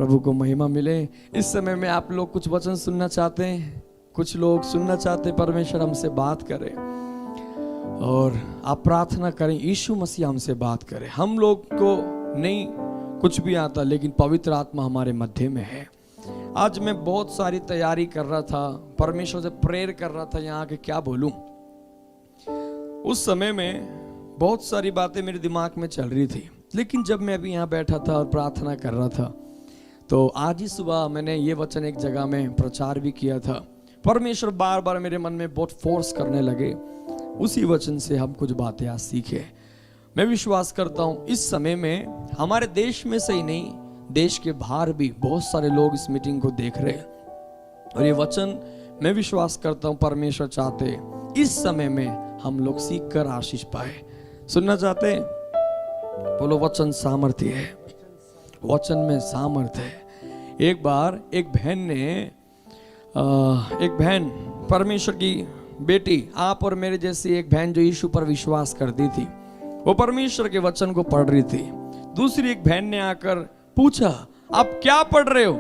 प्रभु को महिमा मिले। इस समय में आप लोग कुछ वचन सुनना चाहते हैं, कुछ लोग सुनना चाहते हैं परमेश्वर हमसे बात करे, और आप प्रार्थना करें यीशु मसीह हमसे बात करे। हम लोग को नहीं कुछ भी आता, लेकिन पवित्र आत्मा हमारे मध्य में है। आज मैं बहुत सारी तैयारी कर रहा था, परमेश्वर से प्रेयर कर रहा था यहाँ के क्या बोलूं। उस समय में बहुत सारी बातें मेरे दिमाग में चल रही थी, लेकिन जब मैं अभी यहाँ बैठा था और प्रार्थना कर रहा था, तो आज ही सुबह मैंने ये वचन एक जगह में प्रचार भी किया था। परमेश्वर बार बार मेरे मन में बहुत फोर्स करने लगे, उसी वचन से हम कुछ बातें आज सीखे। मैं विश्वास करता हूँ इस समय में हमारे देश में से ही नहीं, देश के बाहर भी बहुत सारे लोग इस मीटिंग को देख रहे हैं, और ये वचन मैं विश्वास करता हूँ परमेश्वर चाहते इस समय में हम लोग सीख कर आशीष पाए। सुनना चाहते हैं? बोलो, वचन सामर्थ्य है, वचन में सामर्थ्य है। एक बार एक बहन परमेश्वर की बेटी, आप और मेरे जैसी एक बहन जो यीशु पर विश्वास करती थी, वो परमेश्वर के वचन को पढ़ रही थी। दूसरी एक बहन ने आकर पूछा, आप क्या पढ़ रहे हो?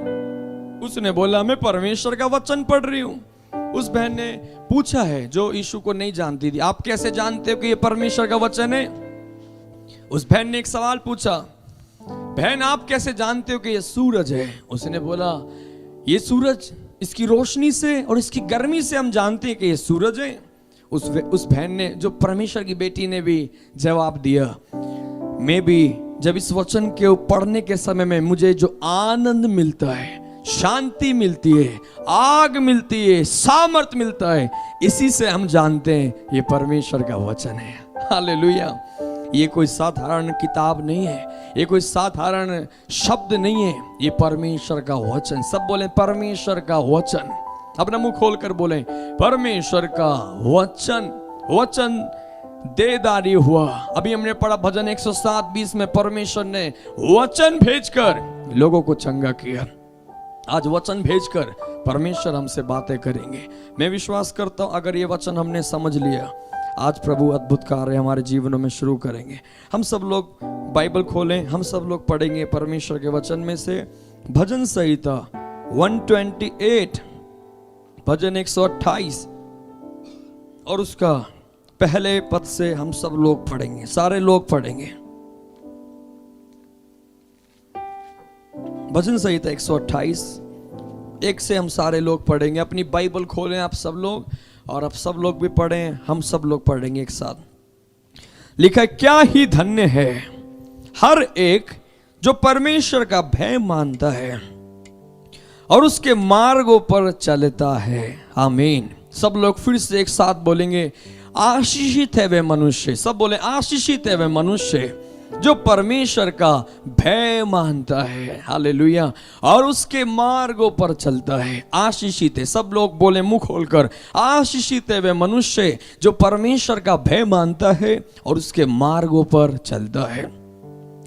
उसने बोला, मैं परमेश्वर का वचन पढ़ रही हूं। उस बहन ने पूछा है, जो यीशु को नहीं जानती थी, आप कैसे जानते हो कि ये परमेश्वर का वचन है? उस बहन ने एक सवाल पूछा, बहन आप कैसे जानते हो कि ये सूरज है? उसने बोला, ये सूरज, इसकी रोशनी से और इसकी गर्मी से हम जानते हैं कि ये सूरज है। उस बहन ने, जो परमेश्वर की बेटी ने भी जवाब दिया, मैं भी जब इस वचन के पढ़ने के समय में मुझे जो आनंद मिलता है, शांति मिलती है, आग मिलती है, सामर्थ मिलता है, इसी से हम जानते हैं ये परमेश्वर का वचन है। हालेलुया। ये कोई साधारण किताब नहीं है, ये कोई साधारण शब्द नहीं है, ये परमेश्वर का वचन। सब बोले परमेश्वर का वचन, अपना मुंह खोलकर बोले परमेश्वर का वचन। वचन देदारी हुआ। अभी हमने पढ़ा भजन 107:20 में, परमेश्वर ने वचन भेजकर लोगों को चंगा किया। आज वचन भेजकर परमेश्वर हमसे बातें करेंगे। मैं विश्वास करता हूं अगर ये वचन हमने समझ लिया, आज प्रभु अद्भुत कार्य हमारे जीवनों में शुरू करेंगे। हम सब लोग बाइबल खोलें, हम सब लोग पढ़ेंगे परमेश्वर के वचन में से भजन संहिता 128, भजन 128 और उसका पहले पद से हम सब लोग पढ़ेंगे, सारे लोग पढ़ेंगे। भजन संहिता 128 1 से हम सारे लोग पढ़ेंगे। अपनी बाइबल खोलें आप सब लोग, और आप सब लोग भी पढ़ें, हम सब लोग पढ़ेंगे एक साथ। लिखा है, क्या ही धन्य है हर एक जो परमेश्वर का भय मानता है और उसके मार्गों पर चलता है। आमीन। सब लोग फिर से एक साथ बोलेंगे, आशीषित है वे मनुष्य। सब बोले, आशीषित है वे मनुष्य जो परमेश्वर का भय मानता है। हालेलुया। और उसके मार्गों पर चलता है। आशीषित है, सब लोग बोले मुंह खोलकर, आशीषित है वे मनुष्य जो परमेश्वर का भय मानता है और उसके मार्गों पर चलता है।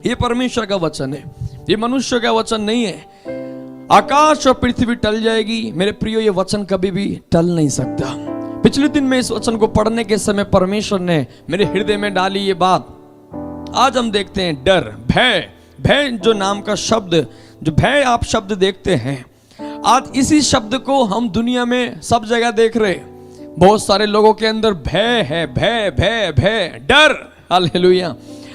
ये परमेश्वर का वचन है, ये मनुष्य का वचन नहीं है। आकाश और पृथ्वी टल जाएगी, मेरे प्रियो ये वचन कभी भी टल नहीं सकता। पिछले दिन में इस वचन को पढ़ने के समय परमेश्वर ने मेरे हृदय में डाली ये बात। आज हम देखते हैं डर, भय। भय जो नाम का शब्द, जो भय आप शब्द देखते हैं, आज इसी शब्द को हम दुनिया में सब जगह देख रहे। बहुत सारे लोगों के अंदर भय है, भय भय भय, डर। हालेलुया।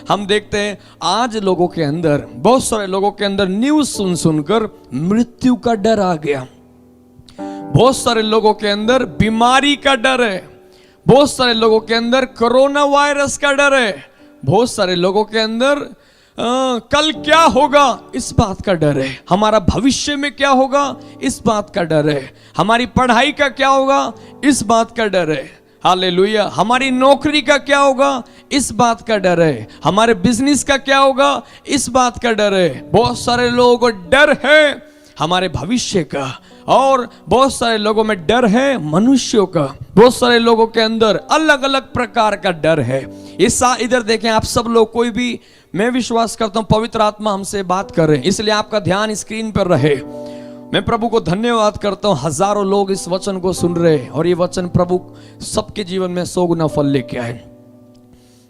हम देखते हैं आज लोगों के अंदर, बहुत सारे लोगों के अंदर न्यूज़ सुन सुनकर मृत्यु का डर आ गया। बहुत सारे लोगों के अंदर बीमारी का डर है। बहुत सारे लोगों के अंदर कोरोना वायरस का डर है। बहुत सारे लोगों के अंदर कल क्या होगा इस बात का डर है। हमारा भविष्य में क्या होगा इस बात का डर है। हमारी पढ़ाई का क्या होगा इस बात का डर है। हालेलुया। हमारी नौकरी का क्या होगा इस बात का डर है। हमारे बिजनेस का क्या होगा इस बात का डर है। बहुत सारे लोगों को डर है हमारे भविष्य का, और बहुत सारे लोगों में डर है मनुष्यों का। बहुत सारे लोगों के अंदर अलग अलग प्रकार का डर है। इधर देखें आप सब लोग, कोई भी, मैं विश्वास करता हूं पवित्र आत्मा हमसे बात कर रहे हैं, इसलिए आपका ध्यान स्क्रीन पर रहे। मैं प्रभु को धन्यवाद करता हूं, हजारों लोग इस वचन को सुन रहे हैं और ये वचन प्रभु सबके जीवन में 100 गुना फल लेके आए।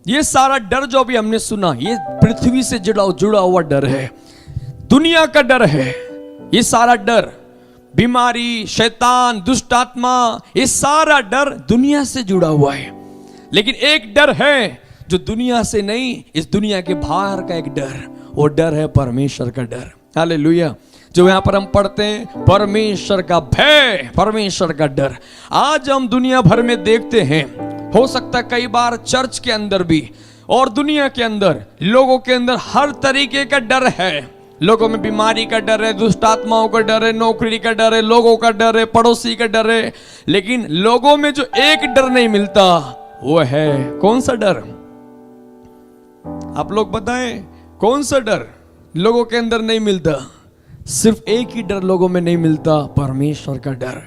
ये सारा डर जो भी हमने सुना, ये पृथ्वी से जुड़ा हुआ डर है, दुनिया का डर है, ये सारा डर, बीमारी, शैतान, दुष्ट आत्मा, ये सारा डर दुनिया से जुड़ा हुआ है। लेकिन एक डर है जो दुनिया से नहीं, इस दुनिया के बाहर का एक डर, वो डर है परमेश्वर का डर। हालेलुया। जो यहाँ पर हम पढ़ते हैं, परमेश्वर का भय, परमेश्वर का डर। आज हम दुनिया भर में देखते हैं, हो सकता है कई बार चर्च के अंदर भी और दुनिया के अंदर लोगों के अंदर हर तरीके का डर है। लोगों में बीमारी का डर है, दुष्ट आत्माओं का डर है, नौकरी का डर है, लोगों का डर है, पड़ोसी का डर है। लेकिन लोगों में जो एक डर नहीं मिलता वो है कौन सा डर? आप लोग बताएं, कौन सा डर लोगों के अंदर नहीं मिलता? सिर्फ एक ही डर लोगों में नहीं मिलता, परमेश्वर का डर।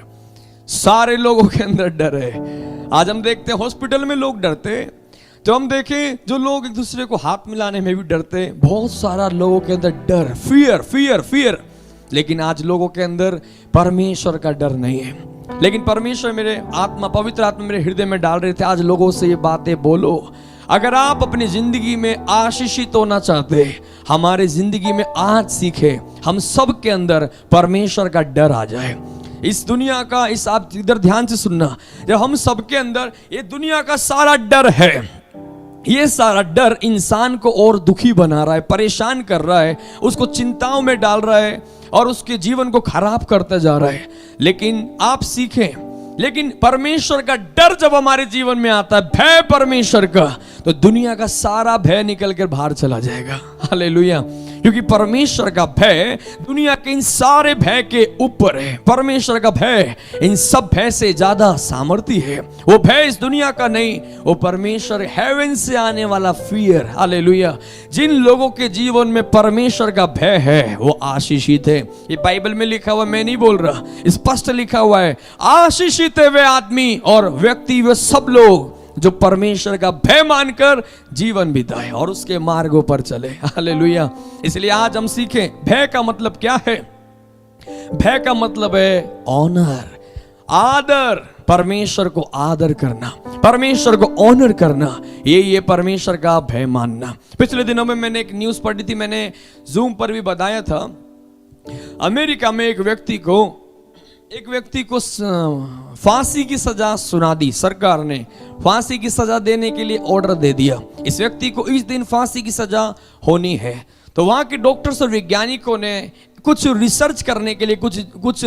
सारे लोगों के अंदर डर है। आज हम देखते हैं हॉस्पिटल में लोग डरते, तो हम देखें जो लोग एक दूसरे को हाथ मिलाने में भी डरते, बहुत सारा लोगों के अंदर डर, फियर फियर फियर। लेकिन आज लोगों के अंदर परमेश्वर का डर नहीं है। लेकिन परमेश्वर मेरे आत्मा, पवित्र आत्मा मेरे हृदय में डाल रहे थे, आज लोगों से ये बातें बोलो। अगर आप अपनी जिंदगी में आशीषित होना चाहते, हमारे जिंदगी में आज सीखे हम सब के अंदर परमेश्वर का डर आ जाए। इस दुनिया का, इस आप इधर ध्यान से सुनना, जब हम सब के अंदर ये दुनिया का सारा डर है, ये सारा डर इंसान को और दुखी बना रहा है, परेशान कर रहा है, उसको चिंताओं में डाल रहा है और उसके जीवन को खराब करता जा रहा है। लेकिन आप सीखें, लेकिन परमेश्वर का डर जब हमारे जीवन में आता है, भय परमेश्वर का, तो दुनिया का सारा भय निकल कर बाहर चला जाएगा। हालेलुया। क्योंकि परमेश्वर का भय दुनिया के इन सारे भय के ऊपर है। परमेश्वर का भय इन सब भय से ज्यादा सामर्थ्य है। वो भय इस दुनिया का नहीं, वो परमेश्वर हेवन से आने वाला फियर। हालेलुया। जिन लोगों के जीवन में परमेश्वर का भय है वो आशीषित है। ये बाइबल में लिखा हुआ, मैं नहीं बोल रहा, स्पष्ट लिखा हुआ है, आशीषित है वे आदमी और व्यक्ति, वे सब लोग जो परमेश्वर का भय मानकर जीवन बिताए और उसके मार्गों पर चले। हालेलुया। इसलिए आज हम सीखें, भय का मतलब क्या है? भय का मतलब है ऑनर, आदर, परमेश्वर को आदर करना, परमेश्वर को ऑनर करना, ये परमेश्वर का भय मानना। पिछले दिनों में मैंने एक न्यूज पढ़ी थी, मैंने जूम पर भी बताया था। अमेरिका में एक व्यक्ति को फांसी की सजा सुना दी। सरकार ने फांसी की सजा देने के लिए ऑर्डर दे दिया। इस व्यक्ति को इस दिन फांसी की सजा होनी है। तो वहां के डॉक्टर्स और वैज्ञानिकों ने कुछ रिसर्च करने के लिए, कुछ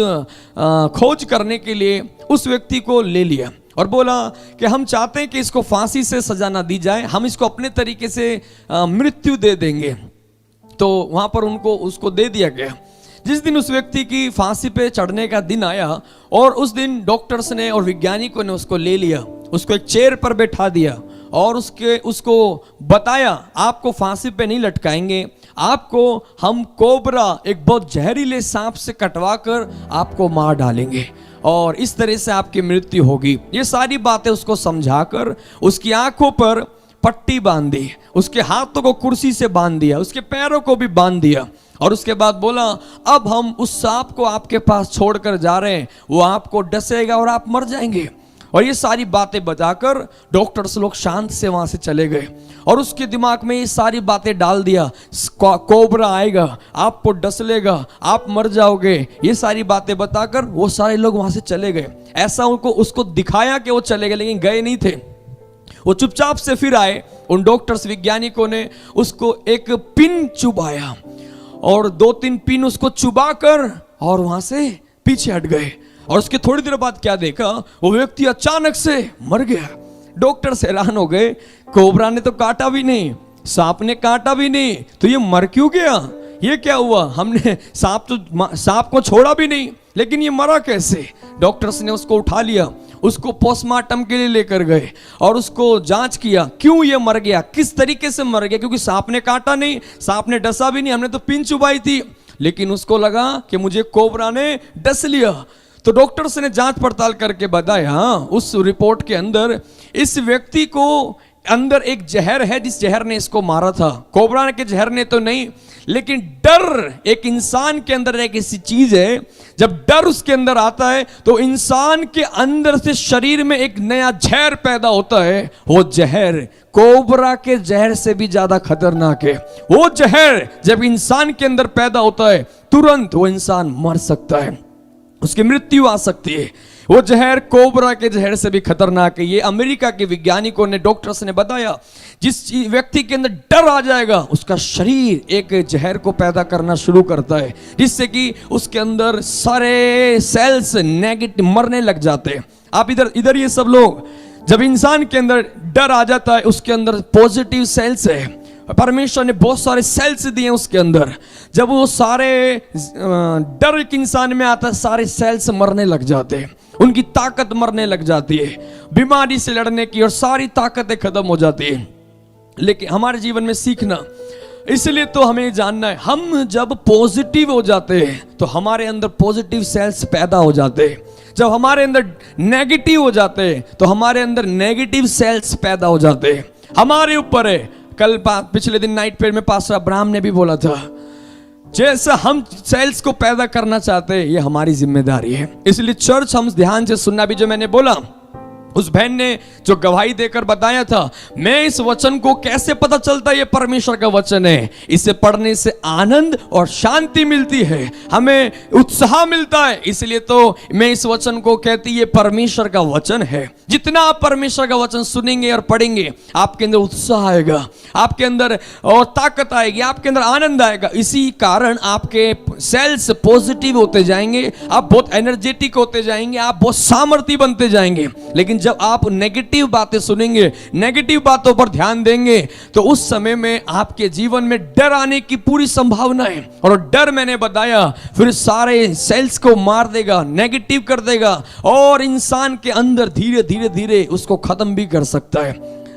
खोज करने के लिए उस व्यक्ति को ले लिया और बोला कि हम चाहते हैं कि इसको फांसी से सजा ना दी जाए, हम इसको अपने तरीके से मृत्यु दे देंगे। तो वहां पर उसको दे दिया गया। जिस दिन उस व्यक्ति की फांसी पे चढ़ने का दिन आया और उस दिन डॉक्टर्स ने और वैज्ञानिकों ने उसको ले लिया, उसको एक चेयर पर बैठा दिया और उसको बताया, आपको फांसी पे नहीं लटकाएंगे, आपको हम कोबरा, एक बहुत जहरीले सांप से कटवा कर आपको मार डालेंगे और इस तरह से आपकी मृत्यु होगी। ये सारी बातें उसको समझाकर उसकी आंखों पर पट्टी बांध दी, उसके हाथों को कुर्सी से बांध दिया, उसके पैरों को भी बांध दिया और उसके बाद बोला, अब हम उस सांप को आपके पास छोड़कर जा रहे हैं, वो आपको डसेगा और आप मर जाएंगे। और ये सारी बातें बताकर डॉक्टर्स लोग शांत से वहां से चले गए और उसके दिमाग में ये सारी बातें डाल दिया, कोबरा आएगा, आपको डस लेगा, आप मर जाओगे। ये सारी बातें बताकर वो सारे लोग वहां से चले गए। ऐसा उसको दिखाया कि वो चले गए, लेकिन गए नहीं थे। वो चुपचाप से फिर आए। उन डॉक्टर्स वैज्ञानिकों ने उसको एक पिन चुभाया और 2-3 पिन उसको चुबाकर और वहां से पीछे हट गए। और उसके थोड़ी देर बाद क्या देखा, वो व्यक्ति अचानक से मर गया। डॉक्टर हैरान हो गए, कोबरा ने तो काटा भी नहीं, सांप ने काटा भी नहीं, तो ये मर क्यों गया? ये क्या हुआ? हमने सांप को छोड़ा भी नहीं, लेकिन ये मरा कैसे? डॉक्टर्स ने उसको उठा लिया, उसको पोस्टमार्टम के लिए लेकर गए और उसको जांच किया, क्यों ये मर गया, किस तरीके से मर गया। क्योंकि सांप ने काटा नहीं, सांप ने डसा भी नहीं, हमने तो पिन चुबाई थी, लेकिन उसको लगा कि मुझे कोबरा ने डस लिया। तो डॉक्टर्स ने जांच पड़ताल करके बताया, उस रिपोर्ट के अंदर इस व्यक्ति को अंदर एक जहर है जिस जहर ने इसको मारा था। कोबरा के जहर ने तो नहीं, लेकिन डर एक इंसान के अंदर एक ऐसी चीज है, जब डर उसके अंदर आता है तो इंसान के अंदर से शरीर में एक नया जहर पैदा होता है। वो जहर कोबरा के जहर से भी ज्यादा खतरनाक है। वो जहर जब इंसान के अंदर पैदा होता है तुरंत वो इंसान मर सकता है, उसकी मृत्यु आ सकती है। वो जहर कोबरा के जहर से भी खतरनाक है। ये अमेरिका के वैज्ञानिकों ने, डॉक्टर्स ने बताया, जिस व्यक्ति के अंदर डर आ जाएगा उसका शरीर एक जहर को पैदा करना शुरू करता है, जिससे कि उसके अंदर सारे सेल्स नेगेटिव मरने लग जाते हैं। आप इधर ये सब लोग, जब इंसान के अंदर डर आ जाता है उसके अंदर पॉजिटिव सेल्स है, परमेश्वर ने बहुत सारे सेल्स दिए उसके अंदर। जब वो सारे डर एक इंसान में आता है सारे सेल्स मरने लग जाते हैं, उनकी ताकत मरने लग जाती है, बीमारी से लड़ने की और सारी ताकतें खत्म हो जाती है। लेकिन हमारे जीवन में सीखना, इसलिए तो हमें जानना है, हम जब पॉजिटिव हो जाते हैं तो हमारे अंदर पॉजिटिव सेल्स पैदा हो जाते हैं। जब हमारे अंदर नेगेटिव हो जाते हैं तो हमारे अंदर नेगेटिव सेल्स पैदा हो जाते हैं। हमारे ऊपर है। कल पिछले दिन नाइट प्रेयर में पास्टर अब्राहम ने भी बोला था, जैसा हम सेल्स को पैदा करना चाहते हैं ये हमारी जिम्मेदारी है। इसलिए चर्च हम ध्यान से सुनना भी। जो मैंने बोला, उस बहन ने जो गवाही देकर बताया था, मैं इस वचन को कैसे पता चलता है ये परमेश्वर का वचन है, इसे पढ़ने से आनंद और शांति मिलती है, हमें उत्साह मिलता है। इसलिए तो मैं इस वचन को कहती ये परमेश्वर का वचन है। जितना आप परमेश्वर का वचन सुनेंगे और पढ़ेंगे आपके अंदर उत्साह आएगा, आपके अंदर और ताकत आएगी, आपके अंदर आनंद आएगा। इसी कारण आपके सेल्स पॉजिटिव होते जाएंगे, आप बहुत एनर्जेटिक होते जाएंगे, आप बहुत सामर्थ्य बनते जाएंगे। लेकिन जब आप नेगेटिव बातें सुनेंगे, नेगेटिव बातों पर ध्यान देंगे, तो उस समय में आपके जीवन में डर आने की पूरी संभावना है। और डर मैंने बताया फिर सारे सेल्स को मार देगा, नेगेटिव कर देगा और इंसान के अंदर धीरे धीरे धीरे उसको खत्म भी कर सकता है।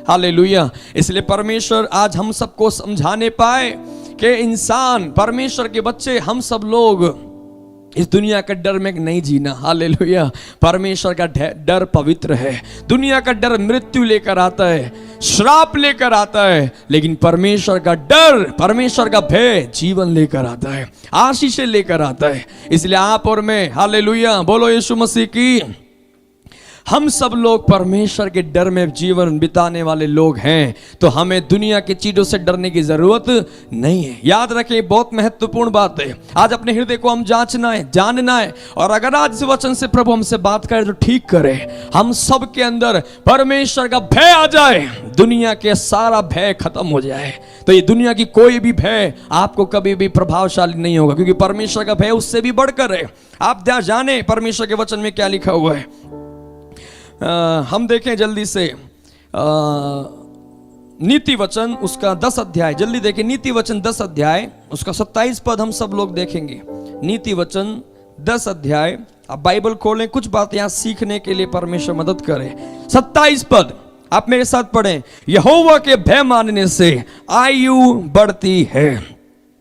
हालेलुया। इसलिए परमेश्वर आज हम सबको समझाने पाए कि इंसान, परमेश्वर के बच्चे, हम सब लोग इस दुनिया का डर में नहीं जीना। हालेलुया। परमेश्वर का डर पवित्र है। दुनिया का डर मृत्यु लेकर आता है, श्राप लेकर आता है, लेकिन परमेश्वर का डर, परमेश्वर का भय जीवन लेकर आता है, आशीष लेकर आता है। इसलिए आप और मैं, हालेलुया, बोलो यीशु मसीह की, हम सब लोग परमेश्वर के डर में जीवन बिताने वाले लोग हैं, तो हमें दुनिया की चीजों से डरने की जरूरत नहीं है। याद रखें, बहुत महत्वपूर्ण बात है। आज अपने हृदय को हम जांचना है, जानना है, और अगर आज इस वचन से प्रभु हमसे बात करे तो ठीक करे। हम सब के अंदर परमेश्वर का भय आ जाए, दुनिया के सारा भय खत्म हो जाए, तो ये दुनिया की कोई भी भय आपको कभी भी प्रभावशाली नहीं होगा, क्योंकि परमेश्वर का भय उससे भी बढ़कर है। आप जाने परमेश्वर के वचन में क्या लिखा हुआ है। हम देखें जल्दी से नीति वचन उसका 10 अध्याय, जल्दी देखें नीति वचन 10 अध्याय उसका 27 पद हम सब लोग देखेंगे। नीति वचन 10 अध्याय, आप बाइबल खोलें, कुछ बात यहां सीखने के लिए परमेश्वर मदद करे। 27 पद आप मेरे साथ पढ़ें। यहोवा के भय मानने से आयु बढ़ती है,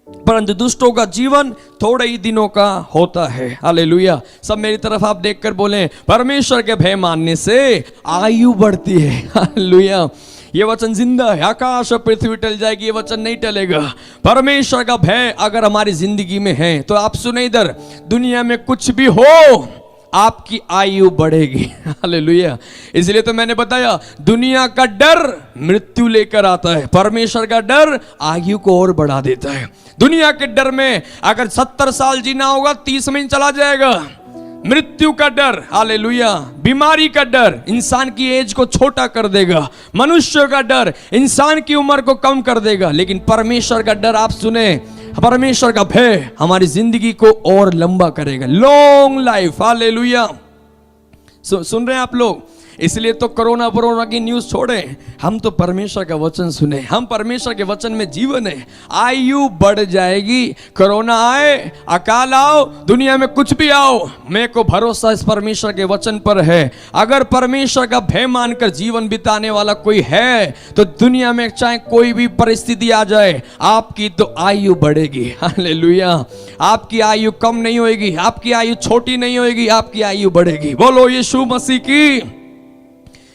परंतु दुष्टों का जीवन थोड़े ही दिनों का होता है। हालेलुया। सब मेरी तरफ आप देखकर बोलें, परमेश्वर के भय मानने से आयु बढ़ती है। हालेलुया। ये वचन जिंदा है। आकाश और पृथ्वी टल जाएगी, ये वचन नहीं टलेगा। परमेश्वर का भय अगर हमारी जिंदगी में है तो आप सुने, इधर दुनिया में कुछ भी हो आपकी आयु बढ़ेगी। हालेलुया। इसलिए तो मैंने बताया, दुनिया का डर मृत्यु लेकर आता है, परमेश्वर का डर आयु को और बढ़ा देता है। दुनिया के डर में अगर 70 साल जीना होगा 30 में चला जाएगा। मृत्यु का डर, हालेलुया, बीमारी का डर इंसान की एज को छोटा कर देगा, मनुष्य का डर इंसान की उम्र को कम कर देगा। लेकिन परमेश्वर का डर, आप सुने, परमेश्वर का भय हमारी जिंदगी को और लंबा करेगा, लॉन्ग लाइफ। हालेलुया। सुन रहे हैं आप लोग? इसलिए तो कोरोना की न्यूज छोड़े, हम तो परमेश्वर का वचन सुने, हम परमेश्वर के वचन में जीवन है। आयु बढ़ जाएगी, कोरोना आए, अकाल आओ, दुनिया में कुछ भी आओ, मेरे को भरोसा इस परमेश्वर के वचन पर है। अगर परमेश्वर का भय मानकर जीवन बिताने वाला कोई है तो दुनिया में चाहे कोई भी परिस्थिति आ जाए, आपकी तो आयु बढ़ेगी। हालेलुया। आपकी आयु कम नहीं होगी, आपकी आयु छोटी नहीं होगी, आपकी आयु बढ़ेगी। बोलो यीशु मसीह की।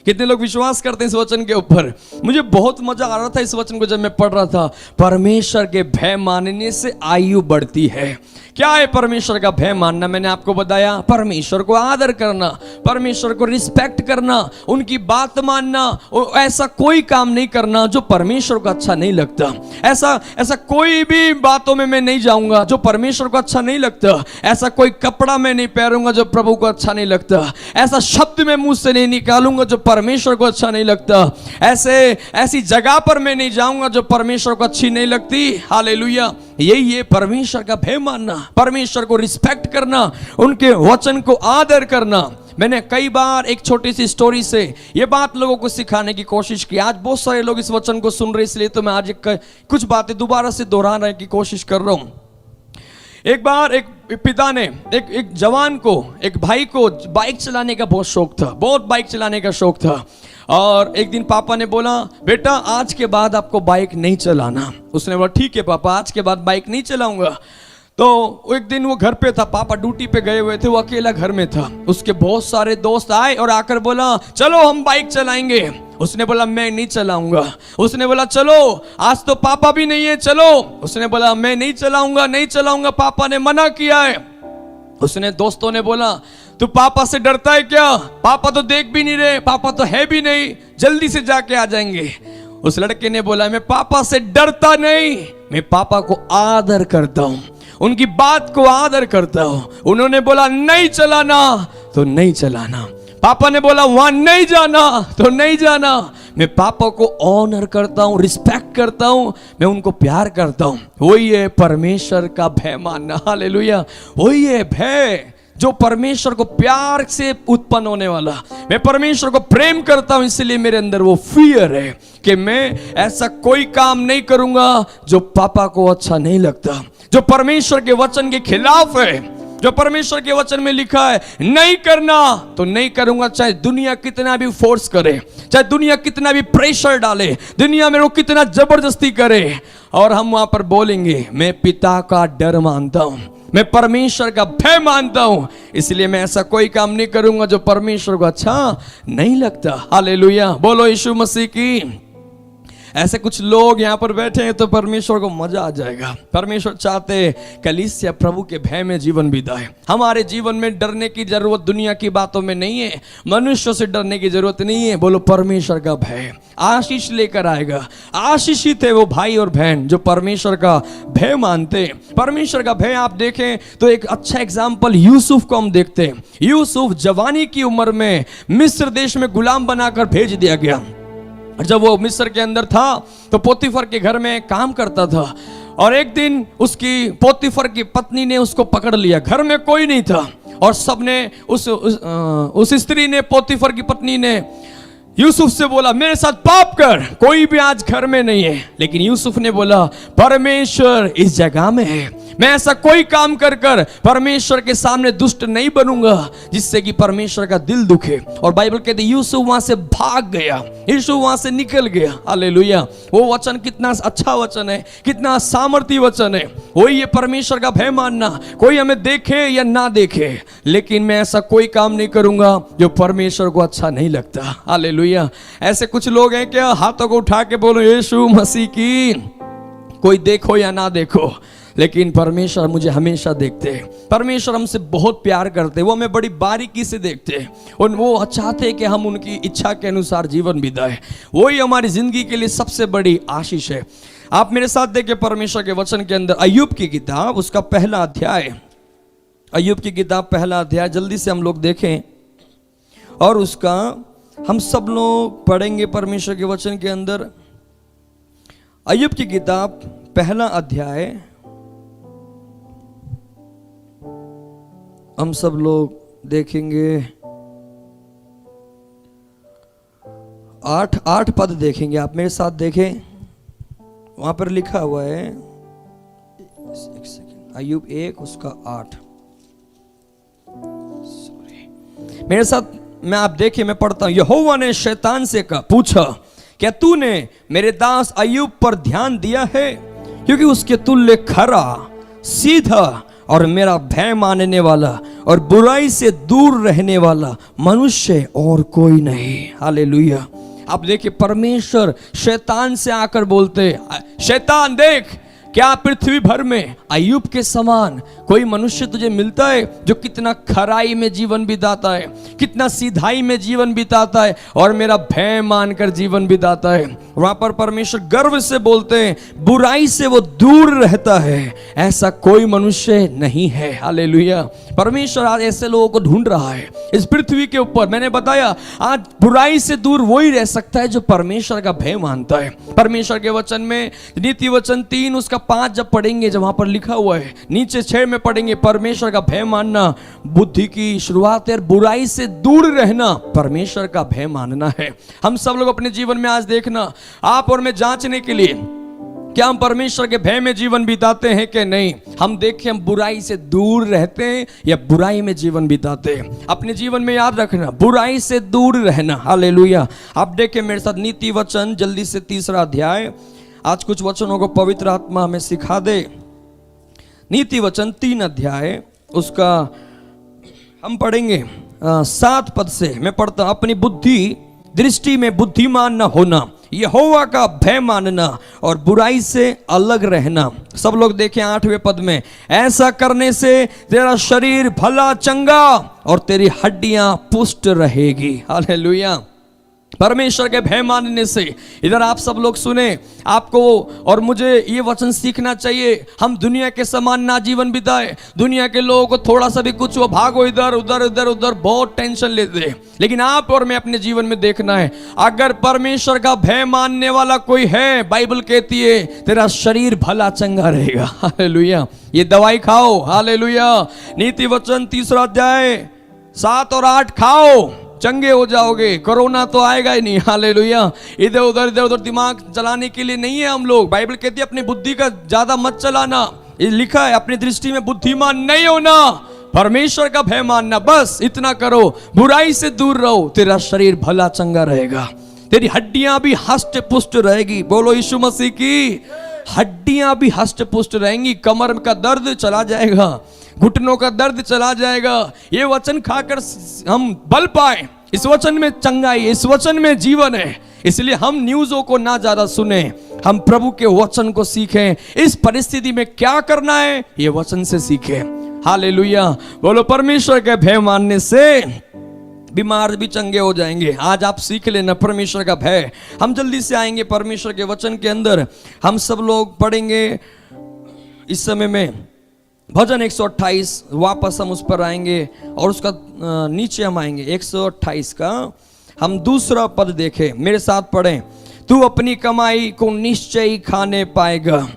कितने लोग विश्वास करते हैं इस वचन के ऊपर? मुझे बहुत मजा आ रहा था इस वचन को जब मैं पढ़ रहा था। परमेश्वर के भय मानने से आयु बढ़ती है। क्या है परमेश्वर का भय मानना? मैंने आपको बताया, परमेश्वर को आदर करना, परमेश्वर को रिस्पेक्ट करना, उनकी बात मानना, ऐसा कोई काम नहीं करना जो परमेश्वर को अच्छा नहीं लगता। ऐसा कोई भी बातों में मैं नहीं जाऊंगा जो परमेश्वर को अच्छा नहीं लगता। ऐसा कोई कपड़ा मैं नहीं पहनूंगा जो प्रभु को अच्छा नहीं लगता। ऐसा शब्द मैं मुंह से नहीं निकालूंगा जो परमेश्वर को अच्छा नहीं लगता। ऐसी जगह पर मैं नहीं जाऊंगा जो परमेश्वर को अच्छी नहीं लगती। हालेलुया। यही है परमेश्वर का भय मानना, परमेश्वर को रिस्पेक्ट करना, उनके वचन को आदर करना। मैंने कई बार एक छोटी सी स्टोरी से ये बात लोगों को सिखाने की कोशिश की। आज बहुत सारे लोग इस वचन को सुन रहे, इसलिए तो मैं आज कुछ बातें दोबारा से दोहराने की कोशिश कर रहा हूं। एक बार एक पिता ने एक जवान को, एक भाई को बाइक चलाने का बहुत शौक था, बहुत बाइक चलाने का शौक था। और एक दिन पापा ने बोला, बेटा आज के बाद आपको बाइक नहीं चलाना। उसने बोला ठीक है पापा, आज के बाद बाइक नहीं चलाऊंगा। तो एक दिन वो घर पे था, पापा ड्यूटी पे गए हुए थे, वो अकेला घर में था। उसके बहुत सारे दोस्त आए और आकर बोला चलो हम बाइक चलाएंगे। उसने बोला मैं नहीं चलाऊंगा। उसने बोला चलो आज तो पापा भी नहीं है, चलो। उसने बोला मैं नहीं चलाऊंगा, पापा ने मना किया है। उसने दोस्तों ने बोला तू पापा से डरता है क्या? पापा तो देख भी नहीं रहे, पापा तो है भी नहीं, जल्दी से जाके आ जाएंगे। उस लड़के ने बोला मैं पापा से डरता नहीं, मैं पापा को आदर करता हूं, उनकी बात को आदर करता हूं। उन्होंने बोला नहीं चलाना तो नहीं चलाना, पापा ने बोला वहां नहीं जाना तो नहीं जाना। मैं पापा को ऑनर करता हूं, रिस्पेक्ट करता हूं, मैं उनको प्यार करता हूं। वही है परमेश्वर का भय मानना। हालेलुया। वही है भय जो परमेश्वर को प्यार से उत्पन्न होने वाला। मैं परमेश्वर को प्रेम करता हूं, इसलिए मेरे अंदर वो फियर है कि मैं ऐसा कोई काम नहीं करूंगा जो पापा को अच्छा नहीं लगता, जो परमेश्वर के वचन के खिलाफ है। जो परमेश्वर के वचन में लिखा है नहीं करना तो नहीं करूंगा, चाहे दुनिया कितना भी फोर्स करे, चाहे दुनिया कितना भी प्रेशर डाले, दुनिया मेरे को कितना जबरदस्ती करे। और हम वहां पर बोलेंगे मैं पिता का डर मानता हूं, मैं परमेश्वर का भय मानता हूं, इसलिए मैं ऐसा कोई काम नहीं करूंगा जो परमेश्वर को अच्छा नहीं लगता। हालेलुया। बोलो यीशु मसीह की। ऐसे कुछ लोग यहाँ पर बैठे हैं तो परमेश्वर को मजा आ जाएगा। परमेश्वर चाहते कलीसिया प्रभु के भय में जीवन बिताए। हमारे जीवन में डरने की जरूरत दुनिया की बातों में नहीं है, मनुष्य से डरने की जरूरत नहीं है। बोलो परमेश्वर का भय आशीष लेकर आएगा। आशीषित है वो भाई और बहन जो परमेश्वर का भय मानते हैं। परमेश्वर का भय आप देखें तो एक अच्छा एग्जाम्पल यूसुफ को हम देखते हैं। यूसुफ जवानी की उम्र में मिस्र देश में गुलाम बनाकर भेज दिया गया। जब वो मिस्र के अंदर था तो पोतीफर के घर में काम करता था। और एक दिन उसकी पोतीफर की पत्नी ने उसको पकड़ लिया। घर में कोई नहीं था और सबने उस स्त्री ने, पोतीफर की पत्नी ने यूसुफ से बोला मेरे साथ पाप कर, कोई भी आज घर में नहीं है। लेकिन यूसुफ ने बोला परमेश्वर इस जगह में है, मैं ऐसा कोई काम कर कर परमेश्वर के सामने दुष्ट नहीं बनूंगा जिससे कि परमेश्वर का दिल दुखे। और बाइबल कहती है यूसुफ वहां से भाग गया, यूसुफ वहां से निकल गया। हालेलुया। वो वचन कितना अच्छा वचन है, कितना सामर्थी वचन है। वही ये परमेश्वर का भय मानना। कोई हमें देखे या ना देखे, लेकिन मैं ऐसा कोई काम नहीं करूंगा जो परमेश्वर को अच्छा नहीं लगता। हालेलुया। ऐसे कुछ लोग हैं क्या? हाथों को उठा के बोलो यीशु मसीह की। कोई देखो या ना देखो, लेकिन परमेश्वर मुझे हमेशा देखते हैं। परमेश्वर हमसे बहुत प्यार करते हैं, वो हमें बड़ी बारीकी से देखते हैं और वो चाहते हैं कि हम उनकी इच्छा के अनुसार जीवन बिताएं। वही हमारी जिंदगी के लिए सबसे बड़ी आशीष है। आप मेरे साथ देखें परमेश्वर के वचन के अंदर अय्यूब की किताब, उसका पहला अध्याय। अय्यूब की किताब पहला अध्याय जल्दी से हम लोग देखें और उसका हम सब लोग पढ़ेंगे परमेश्वर के वचन के अंदर। अय्यूब की किताब पहला अध्याय हम सब लोग देखेंगे। 8 पद देखेंगे। आप मेरे साथ देखें, वहां पर लिखा हुआ है, एक सेकंड, अय्यूब 1 उसका 8। मेरे साथ मैं आप देखिए, मैं पढ़ता हूं। यहोवा ने शैतान से पूछा क्या तूने मेरे दास अय्यूब पर ध्यान दिया है? क्योंकि उसके तुल्य खरा, सीधा और मेरा भय मानने वाला और बुराई से दूर रहने वाला मनुष्य और कोई नहीं। हालेलुया। आप देखिए, परमेश्वर शैतान से आकर बोलते, शैतान देख, क्या पृथ्वी भर में अय्यूब के समान कोई मनुष्य तुझे मिलता है जो कितना खराई में जीवन बिताता है, कितना सीधाई में जीवन बिताता है और मेरा भय मानकर जीवन बिताता है। वहां पर परमेश्वर गर्व से बोलते हैं, बुराई से वो दूर रहता है, ऐसा कोई मनुष्य नहीं है। हालेलुया। परमेश्वर आज ऐसे लोगों को ढूंढ रहा है इस पृथ्वी के ऊपर। मैंने बताया, आज बुराई से दूर वही रह सकता है जो परमेश्वर का भय मानता है। परमेश्वर के वचन में नीति वचन 3 उसका 5 जब पढ़ेंगे, जब वहां पर लिखा हुआ है, नीचे 6 में पढ़ेंगे, परमेश्वर का भय मानना बुद्धि की शुरुआत है, बुराई से दूर रहना परमेश्वर का भय मानना है। हम सब लोग अपने जीवन में आज देखना, आप और मैं जांचने के लिए, क्या हम परमेश्वर के भय में जीवन बिताते हैं कि नहीं। हम देखें, हम बुराई से दूर रहते हैं या बुराई में जीवन बिताते हैं। अपने जीवन में याद रखना, बुराई से दूर रहना। हालेलुया। आप देखें मेरे साथ नीति वचन जल्दी से 3 अध्याय। आज कुछ वचनों को पवित्र आत्मा हमें सिखा दे। नीति वचन 3 अध्याय उसका हम पढ़ेंगे 7 पद से। मैं पढ़ता, अपनी बुद्धि दृष्टि में बुद्धिमान न होना, यहोवा का भय मानना और बुराई से अलग रहना। सब लोग देखें 8वें पद में, ऐसा करने से तेरा शरीर भला चंगा और तेरी हड्डियां पुष्ट रहेगी। हालेलुया। परमेश्वर के भय मानने से, इधर आप सब लोग सुने, आपको और मुझे ये वचन सीखना चाहिए। हम दुनिया के समान ना जीवन बिताए। दुनिया के लोगों को थोड़ा सा भी कुछ वो भागो इधर उधर इधर उधर, बहुत टेंशन लेते। लेकिन आप और मैं अपने जीवन में देखना है, अगर परमेश्वर का भय मानने वाला कोई है, बाइबल कहती है तेरा शरीर भला चंगा रहेगा। हालेलुया। ये दवाई खाओ। हालेलुया। नीति वचन 3 अध्याय 7 और 8 खाओ, चंगे हो जाओगे। कोरोना तो आएगा ही नहीं। हालेलुया। इधर उधर दिमाग चलाने के लिए नहीं है हम लोग। बाइबल कहती है अपनी बुद्धि का ज्यादा मत चलाना। ये लिखा है, अपनी दृष्टि में बुद्धिमान नहीं होना, परमेश्वर का भय मानना, बस इतना करो। बुराई से दूर रहो, तेरा शरीर भला चंगा रहेगा, तेरी हड्डियां भी हष्ट पुष्ट रहेगी। बोलो यीशु मसीह की। हड्डियां भी हष्ट पुष्ट रहेंगी, कमर का दर्द चला जाएगा, घुटनों का दर्द चला जाएगा। ये वचन खाकर हम बल पाए। इस वचन में चंगाई, इस वचन में जीवन है। इसलिए हम न्यूज़ों को ना ज्यादा सुने, हम प्रभु के वचन को सीखें। इस परिस्थिति में क्या करना है, ये वचन से सीखें। हालेलुया। बोलो, परमेश्वर के भय मानने से बीमार भी चंगे हो जाएंगे। आज आप सीख लेना परमेश्वर का भय। हम जल्दी से आएंगे परमेश्वर के वचन के अंदर। हम सब लोग पढ़ेंगे इस समय में भजन 128। वापस हम उस पर आएंगे और उसका नीचे हम आएंगे 128 का हम 2 पद देखें। मेरे साथ पढ़ें, तू अपनी कमाई को निश्चय ही खाने पाएगा,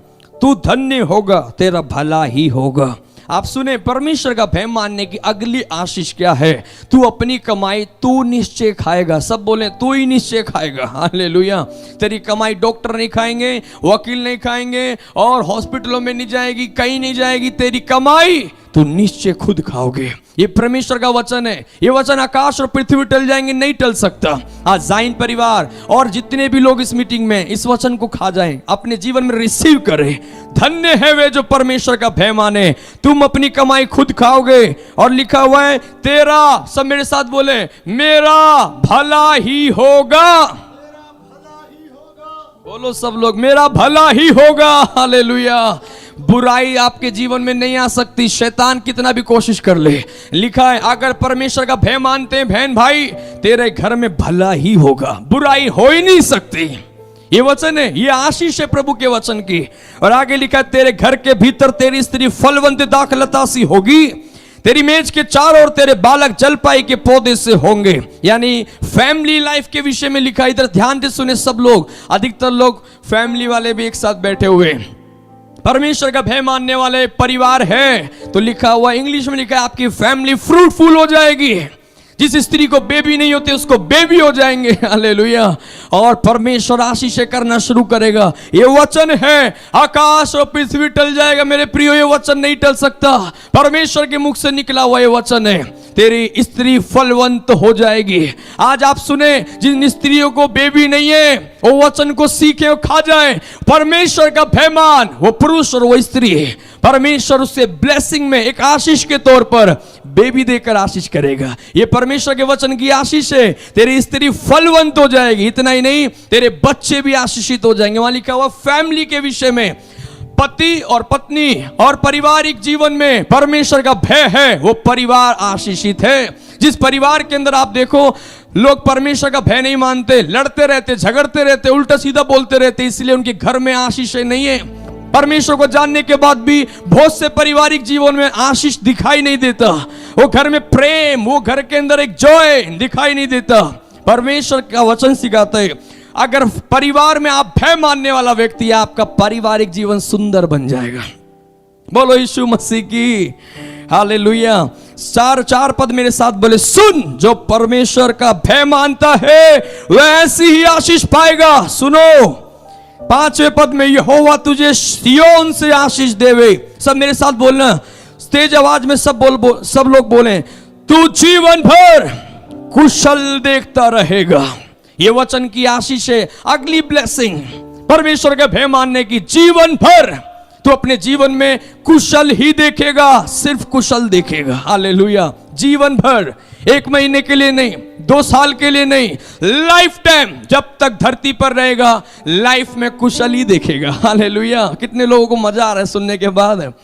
तू धन्य होगा, तेरा भला ही होगा। आप सुने, परमेश्वर का भय मानने की अगली आशीष क्या है? तू अपनी कमाई तू निश्चय खाएगा। सब बोले, तू ही निश्चय खाएगा। हालेलुया। तेरी कमाई डॉक्टर नहीं खाएंगे, वकील नहीं खाएंगे और हॉस्पिटलों में नहीं जाएगी, कहीं नहीं जाएगी। तेरी कमाई तू निश्चय खुद खाओगे। ये परमेश्वर का वचन है। ये वचन आकाश और पृथ्वी टल जाएंगे, नहीं टल सकता। आज जाइन परिवार और जितने भी लोग इस मीटिंग में इस वचन को खा जाएं, अपने जीवन में रिसीव करें। धन्य है वे जो परमेश्वर का भय माने। तुम अपनी कमाई खुद खाओगे और लिखा हुआ है तेरा, सब मेरे साथ बोले, मेरा भला ही होगा। बोलो सब लोग, मेरा भला ही होगा। हालेलुया। बुराई आपके जीवन में नहीं आ सकती, शैतान कितना भी कोशिश कर ले। लिखा है अगर परमेश्वर का भय मानते हैं बहन भाई, तेरे घर में भला ही होगा, बुराई हो ही नहीं सकती। ये वचन है, ये आशीष है प्रभु के वचन की। और आगे लिखा है तेरे घर के भीतर तेरी स्त्री फलवंत दाखलता सी होगी, तेरी मेज के चारों ओर तेरे बालक जलपाई के पौधे से होंगे। यानी फैमिली लाइफ के विषय में लिखा। इधर ध्यान से सुने सब लोग, अधिकतर लोग फैमिली वाले भी एक साथ बैठे हुए। परमेश्वर का भय मानने वाले परिवार है तो लिखा हुआ, इंग्लिश में लिखा है आपकी फैमिली फ्रूटफुल हो जाएगी। जिस स्त्री को बेबी नहीं होते उसको बेबी हो जाएंगे। हालेलुया। और परमेश्वर आशीषें करना शुरू करेगा। ये वचन है, आकाश और पृथ्वी टल जाएगा मेरे प्रियो, ये वचन नहीं टल सकता। परमेश्वर के मुख से निकला हुआ ये वचन है। तेरी स्त्री फलवंत हो जाएगी। आज आप सुने, जिन स्त्रियों को बेबी नहीं है वो वचन को सीखे और खा जाए। परमेश्वर का भयमान वो पुरुष और वो स्त्री है। परमेश्वर उससे ब्लेसिंग में एक आशीष के तौर पर बेबी देकर आशीष करेगा। ये परमेश्वर के वचन की आशीष है। तेरी स्त्री फलवंत हो जाएगी। इतना ही नहीं, तेरे बच्चे भी आशीषित हो जाएंगे। वहां लिखा हुआ फैमिली के विषय में, पति और पत्नी और पारिवारिक जीवन में परमेश्वर का भय है, वो परिवार आशीषित है। जिस परिवार के अंदर आप देखो लोग परमेश्वर का भय नहीं मानते, लड़ते रहते, झगड़ते रहते, उल्टा सीधा बोलते रहते, इसलिए उनके घर में आशीष नहीं है। परमेश्वर को जानने के बाद भी बहुत से पारिवारिक जीवन में आशीष दिखाई नहीं देता। वो घर में प्रेम, वो घर के अंदर एक जॉय दिखाई नहीं देता। परमेश्वर का वचन सिखाता है, अगर परिवार में आप भय मानने वाला व्यक्ति है, आपका पारिवारिक जीवन सुंदर बन जाएगा। बोलो यीशु मसीह की हालेलुया। चार पद मेरे साथ बोले, सुन, जो परमेश्वर का भय मानता है वह ऐसी ही आशीष पाएगा। सुनो 5वें पद में, यहोवा तुझे सिय्योन से आशीष देवे। सब मेरे साथ बोलना, तेज आवाज में सब लोग बोलें, तू जीवन भर कुशल देखता रहेगा। ये वचन की आशीष है। अगली ब्लेसिंग परमेश्वर का भय मानने की, जीवन भर तो अपने जीवन में कुशल ही देखेगा, सिर्फ कुशल देखेगा। हालेलुया। जीवन भर, 1 महीने के लिए नहीं, 2 साल के लिए नहीं, लाइफ टाइम, जब तक धरती पर रहेगा लाइफ में कुशल ही देखेगा। हालेलुया। कितने लोगों को मजा आ रहा है सुनने के बाद?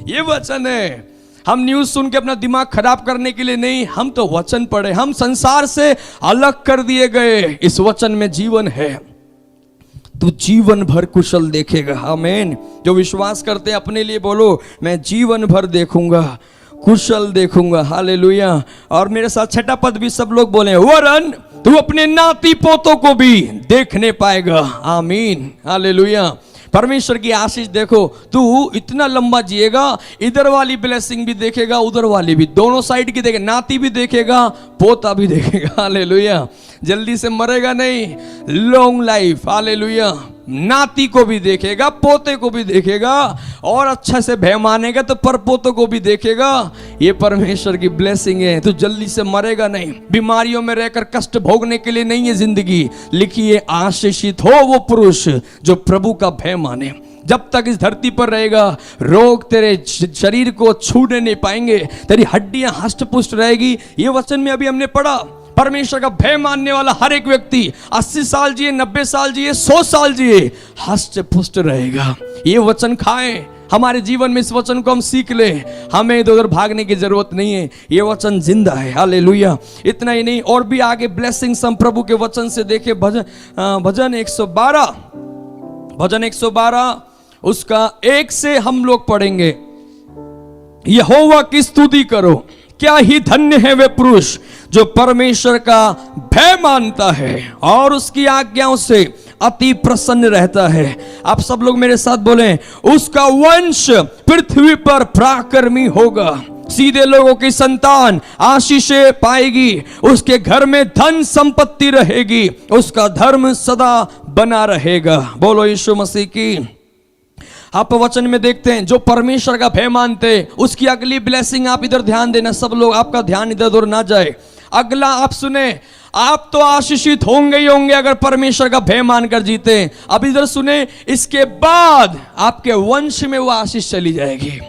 ये वचन है। हम न्यूज सुन के अपना दिमाग खराब करने के लिए नहीं, हम तो वचन पढ़े, हम संसार से अलग कर दिए गए। इस वचन में जीवन है, तू जीवन भर कुशल देखेगा। आमीन। जो विश्वास करते हैं अपने लिए बोलो, मैं जीवन भर देखूंगा, कुशल देखूंगा। हालेलुया। और मेरे साथ 6ठा पद भी सब लोग बोले, वरन तू अपने नाती पोतों को भी देखने पाएगा। आमीन। हालेलुया। परमेश्वर की आशीष देखो, तू इतना लंबा जिएगा, इधर वाली ब्लेसिंग भी देखेगा, उधर वाली भी, दोनों साइड की देखेगा, नाती भी देखेगा, पोता भी देखेगा। हालेलुया। जल्दी से मरेगा नहीं, लॉन्ग लाइफ। हालेलुया। नाती को भी देखेगा, पोते को भी देखेगा, और अच्छा से भय मानेगा तो परपोतों को भी देखेगा। ये परमेश्वर की ब्लेसिंग है। तू जल्दी से मरेगा नहीं। बीमारियों में रहकर कष्ट भोगने के लिए नहीं है जिंदगी लिखी है। आशीषित हो वो पुरुष जो प्रभु का भय माने। जब तक इस धरती पर रहेगा, रोग तेरे शरीर को छूने नहीं पाएंगे, तेरी हड्डियां हष्ट पुष्ट रहेगी। ये वचन में अभी हमने पढ़ा, परमेश्वर का भय मानने वाला हर एक व्यक्ति 80 साल जिए, 90 साल जिए, 100 साल जिए, हष्ट पुष्ट रहेगा। ये वचन खाएं, हमारे जीवन में इस वचन को हम सीख ले। हमें इधर उधर भागने की जरूरत नहीं है। ये वचन जिंदा है। हालेलुया। इतना ही नहीं, और भी आगे ब्लेसिंग्स हम प्रभु के वचन से देखे। भजन 112 उसका 1 से हम लोग पढ़ेंगे। यहोवा की स्तुति करो, क्या ही धन्य है वे पुरुष जो परमेश्वर का भय मानता है और उसकी आज्ञाओं से अति प्रसन्न रहता है। आप सब लोग मेरे साथ बोलें, उसका वंश पृथ्वी पर पराक्रमी होगा। सीधे लोगों की संतान आशीषें पाएगी। उसके घर में धन संपत्ति रहेगी। उसका धर्म सदा बना रहेगा। बोलो यीशु मसीह की। आप वचन में देखते हैं, जो परमेश्वर का भय मानते हैं उसकी अगली ब्लेसिंग। आप इधर ध्यान देना, सब लोग, आपका ध्यान इधर उधर ना जाए। अगला आप सुने, आप तो आशीषित होंगे ही होंगे अगर परमेश्वर का भय मानकर जीते। अब इधर सुने, इसके बाद आपके वंश में वो आशीष चली जाएगी।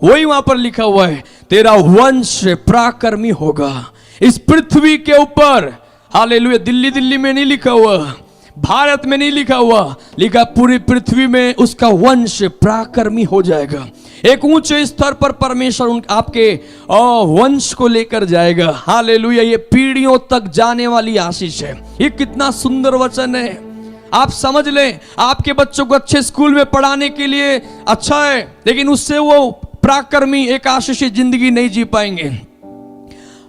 वही वहां पर लिखा हुआ है, तेरा वंश पराक्रमी होगा इस पृथ्वी के ऊपर। हालेलुया। दिल्ली में नहीं लिखा हुआ, भारत में नहीं लिखा हुआ, लिखा पूरी पृथ्वी में उसका वंश पराक्रमी हो जाएगा। एक ऊंचे स्तर पर परमेश्वर आपके वंश को लेकर जाएगा। हालेलुया। ये पीढ़ियों तक जाने वाली आशीष है। ये कितना सुंदर वचन है। आप समझ लें, आपके बच्चों को अच्छे स्कूल में पढ़ाने के लिए अच्छा है, लेकिन उससे वो पराक्रमी एक आशीषित जिंदगी नहीं जी पाएंगे।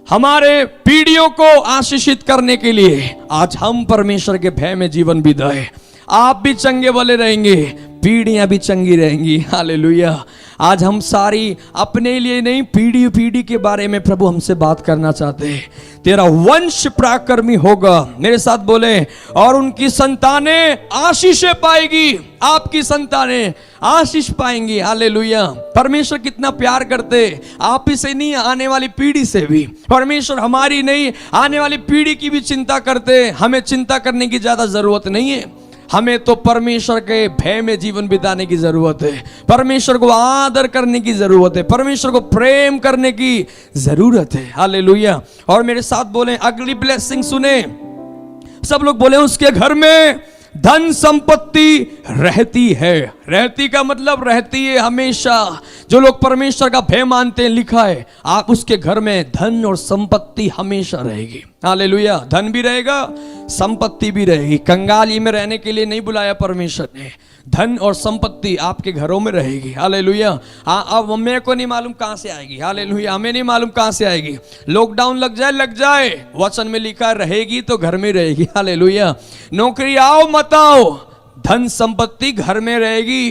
हमारे पीढ़ियों को आशीषित करने के लिए आज हम परमेश्वर के भय में जीवन बिताए। आप भी चंगे भले रहेंगे, पीढ़ियां भी चंगी रहेंगी। हालेलुया। आज हम सारी अपने लिए नहीं, पीढ़ी पीढ़ी के बारे में प्रभु हमसे बात करना चाहते हैं। तेरा वंश पराक्रमी होगा, मेरे साथ बोले, और उनकी संतानें आशीषें पाएगी। आपकी संतानें आशीष पाएंगी। हालेलुया। परमेश्वर कितना प्यार करते, आप ही से नहीं, आने वाली पीढ़ी से भी। परमेश्वर हमारी नहीं, आने वाली पीढ़ी की भी चिंता करते। हमें चिंता करने की ज्यादा जरूरत नहीं है, हमें तो परमेश्वर के भय में जीवन बिताने की जरूरत है, परमेश्वर को आदर करने की जरूरत है, परमेश्वर को प्रेम करने की जरूरत है। हालेलुया। और मेरे साथ बोले अगली ब्लेसिंग सुने, सब लोग बोले, उसके घर में धन संपत्ति रहती है। रहती का मतलब रहती है हमेशा। जो लोग परमेश्वर का भय मानते हैं, लिखा है आप उसके घर में धन और संपत्ति हमेशा रहेगी। हालेलुया। धन भी रहेगा, संपत्ति भी रहेगी। कंगाली में रहने के लिए नहीं बुलाया परमेश्वर ने, धन और संपत्ति आपके घरों में रहेगी। हालेलुया। हाँ, अब मेरे को नहीं मालूम कहां से आएगी। हालेलुया। हमें नहीं मालूम कहां से आएगी। लॉकडाउन लग जाए, वचन में लिखा रहेगी तो घर में रहेगी। हालेलुया। नौकरी आओ मत आओ, धन संपत्ति घर में रहेगी,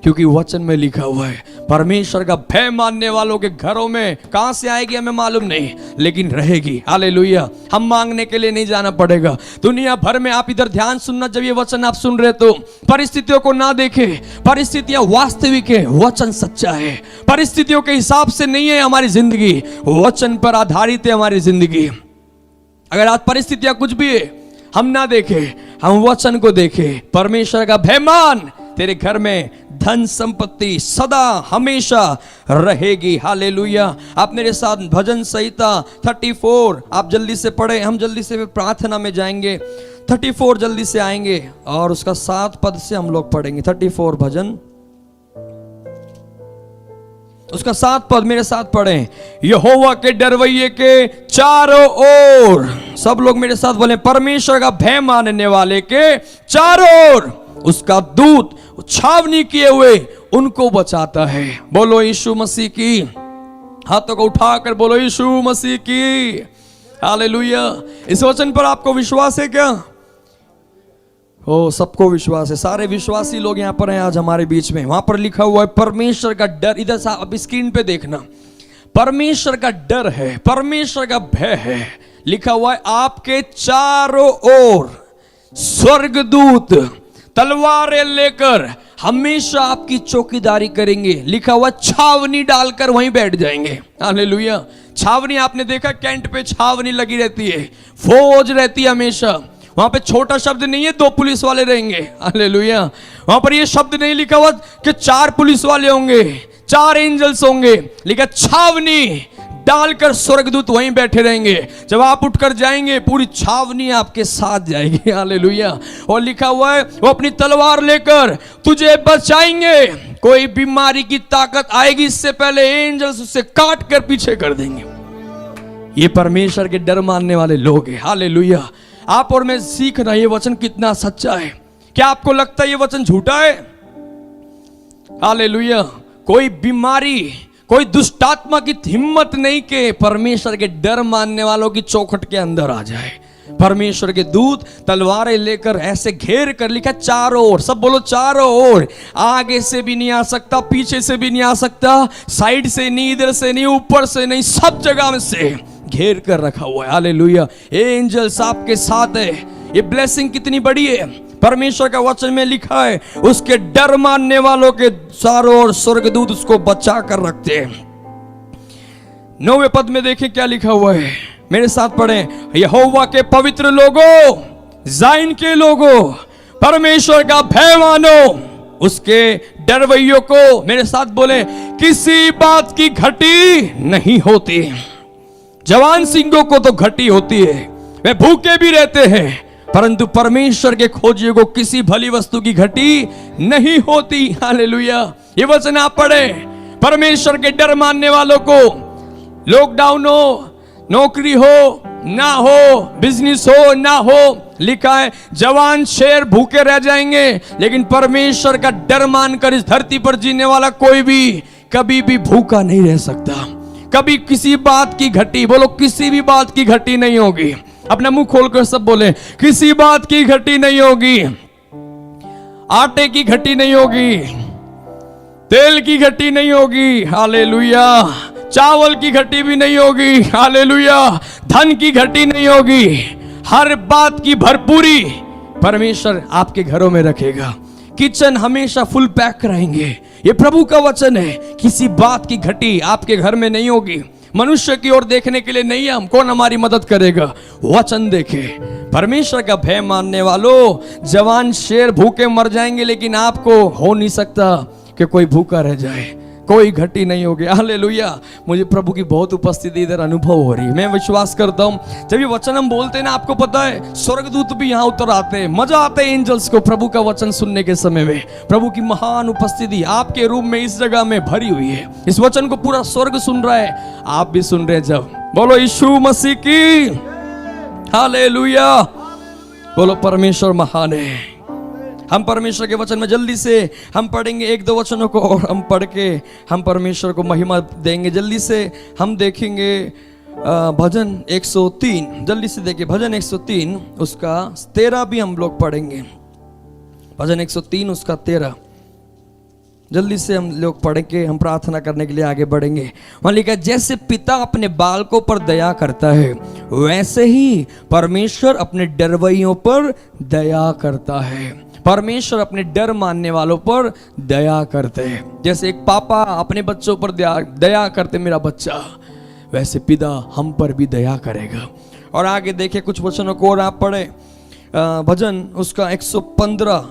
क्योंकि वचन में लिखा हुआ है परमेश्वर का भय मानने वालों के घरों में कहां से आएगी हमें मालूम नहीं, लेकिन रहेगी। हालेलुया। हम मांगने के लिए नहीं जाना पड़ेगा। दुनिया भर में आप इधर ध्यान सुनना, जब ये वचन आप सुन रहे तो परिस्थितियों को ना देखे। परिस्थितियां वास्तविक है, वचन सच्चा है। परिस्थितियों के हिसाब से नहीं है हमारी जिंदगी, वचन पर आधारित है हमारी जिंदगी। अगर आज परिस्थितियां कुछ भी है, हम ना देखे, हम वचन को देखे, परमेश्वर का भय मान, तेरे घर में धन संपत्ति सदा हमेशा रहेगी। हालेलुया। आप मेरे साथ भजन संहिता 34 आप जल्दी से पढ़े, हम जल्दी से प्रार्थना में जाएंगे। 34 जल्दी से आएंगे और उसका 7 पद से हम लोग पढ़ेंगे। 34 भजन, उसका 7 पद मेरे साथ पढ़ें। यहोवा के डरवैये के चारों ओर, सब लोग मेरे साथ बोले, परमेश्वर का भय मानने वाले के चारों ओर उसका दूत छावनी किए हुए उनको बचाता है। बोलो यीशु मसीह की। हाथों को उठाकर बोलो यीशु मसीह की। हालेलुया। इस वचन पर आपको विश्वास है क्या? ओ, सबको विश्वास है। सारे विश्वासी लोग यहाँ पर हैं आज हमारे बीच में। वहां पर लिखा हुआ है परमेश्वर का डर। इधर से अब स्क्रीन पे देखना, परमेश्वर का डर है, परमेश्वर का भय है। लिखा हुआ है आपके चारों ओर स्वर्गदूत तलवारें लेकर हमेशा आपकी चौकीदारी करेंगे। लिखा हुआ छावनी डालकर वहीं बैठ जाएंगे। हालेलुया। छावनी आपने देखा, कैंट पे छावनी लगी रहती है, फौज रहती है हमेशा। वहां पे छोटा शब्द नहीं है 2 पुलिस वाले रहेंगे। हालेलुया। वहां पर ये शब्द नहीं लिखा हुआ कि 4 पुलिस वाले होंगे, 4 एंजल्स होंगे। लिखा छावनी डालकर स्वर्गदूत वहीं बैठे रहेंगे। जब आप उठकर जाएंगे, पूरी छावनी आपके साथ जाएगी। हालेलुया। और लिखा हुआ है वो अपनी तलवार लेकर तुझे बचाएंगे। कोई बीमारी की ताकत आएगी इससे पहले एंजल्स उससे काट कर पीछे कर देंगे। ये परमेश्वर के डर मानने वाले लोग हैं। हालेलुया। आप और मैं सीखना ये वचन कितना सच्चा है। क्या आपको लगता है ये वचन झूठा है? हालेलुया। कोई बीमारी, कोई दुष्टात्मा की हिम्मत नहीं कि परमेश्वर के डर मानने वालों की चौखट के अंदर आ जाए। परमेश्वर के दूत तलवारें लेकर ऐसे घेर कर, लिखा चारों ओर, सब बोलो चारों ओर। आगे से भी नहीं आ सकता, पीछे से भी नहीं आ सकता, साइड से नहीं, इधर से नहीं, ऊपर से नहीं, सब जगह में से घेर कर रखा हुआ है। हालेलुया। एंजल्स आपके साथ है। ये ब्लेसिंग कितनी बड़ी है। परमेश्वर का वचन में लिखा है उसके डर मानने वालों के चारों ओर स्वर्गदूत उसको बचा कर रखते हैं। 9वें पद में देखें क्या लिखा हुआ है, मेरे साथ पढ़ें। यहोवा के पवित्र लोगों, जाइन के लोगों, परमेश्वर का भय मानो, उसके डरवैयों को, मेरे साथ बोले, किसी बात की घटी नहीं होती। जवान सिंहों को तो घटी होती है, वे भूखे भी रहते हैं, परंतु परमेश्वर के खोजियों को किसी भली वस्तु की घटी नहीं होती। हालेलुया। ये वचन आप पढ़े। परमेश्वर के डर मानने वालों को, लॉकडाउन हो, नौकरी हो ना हो, बिजनेस हो ना हो, लिखा है जवान शेर भूखे रह जाएंगे, लेकिन परमेश्वर का डर मानकर इस धरती पर जीने वाला कोई भी कभी भी भूखा नहीं रह सकता। कभी किसी बात की घटी, बोलो किसी भी बात की घटी नहीं होगी। अपना मुंह खोलकर सब बोले, किसी बात की घटी नहीं होगी। आटे की घटी नहीं होगी, तेल की घटी नहीं होगी, हालेलुया। चावल की घटी भी नहीं होगी, हालेलुया। धन की घटी नहीं होगी। हर बात की भरपूरी परमेश्वर आपके घरों में रखेगा। किचन हमेशा फुल पैक रहेंगे। ये प्रभु का वचन है। किसी बात की घटी आपके घर में नहीं होगी। मनुष्य की ओर देखने के लिए नहीं है, हम कौन हमारी मदद करेगा, वचन देखे। परमेश्वर का भय मानने वालों, जवान शेर भूखे मर जाएंगे, लेकिन आपको हो नहीं सकता कि कोई भूखा रह जाए, कोई घटी नहीं होगी, हालेलुया। मुझे प्रभु की बहुत उपस्थिति इधर अनुभव हो रही है। मैं विश्वास करता हूं जब ये वचन हम बोलते हैं ना, आपको पता है स्वर्गदूत भी यहाँ उतर आते हैं। मजा आता है एंजल्स को प्रभु का वचन सुनने के समय में। प्रभु की महान उपस्थिति आपके रूम में, इस जगह में भरी हुई है। इस वचन को पूरा स्वर्ग सुन रहा है, आप भी सुन रहे हैं। जब बोलो यीशु मसीह की, हालेलुया। बोलो परमेश्वर महान है। हम परमेश्वर के वचन में जल्दी से हम पढ़ेंगे एक दो वचनों को, और हम पढ़ के हम परमेश्वर को महिमा देंगे। जल्दी से हम देखेंगे भजन 103, जल्दी से देखिए भजन 103 उसका 13 भी हम लोग पढ़ेंगे। भजन 103 उसका 13 जल्दी से हम लोग पढ़ के हम प्रार्थना करने के लिए आगे बढ़ेंगे। वहां लिखा है, जैसे पिता अपने बालकों पर दया करता है, वैसे ही परमेश्वर अपने डरवैयों पर दया करता है। परमेश्वर अपने डर मानने वालों पर दया करते हैं। जैसे एक पापा अपने बच्चों पर दया करते, मेरा बच्चा, वैसे पिता हम पर भी दया करेगा। और आगे देखिए कुछ वचनों को और आप पढ़े। भजन उसका 115,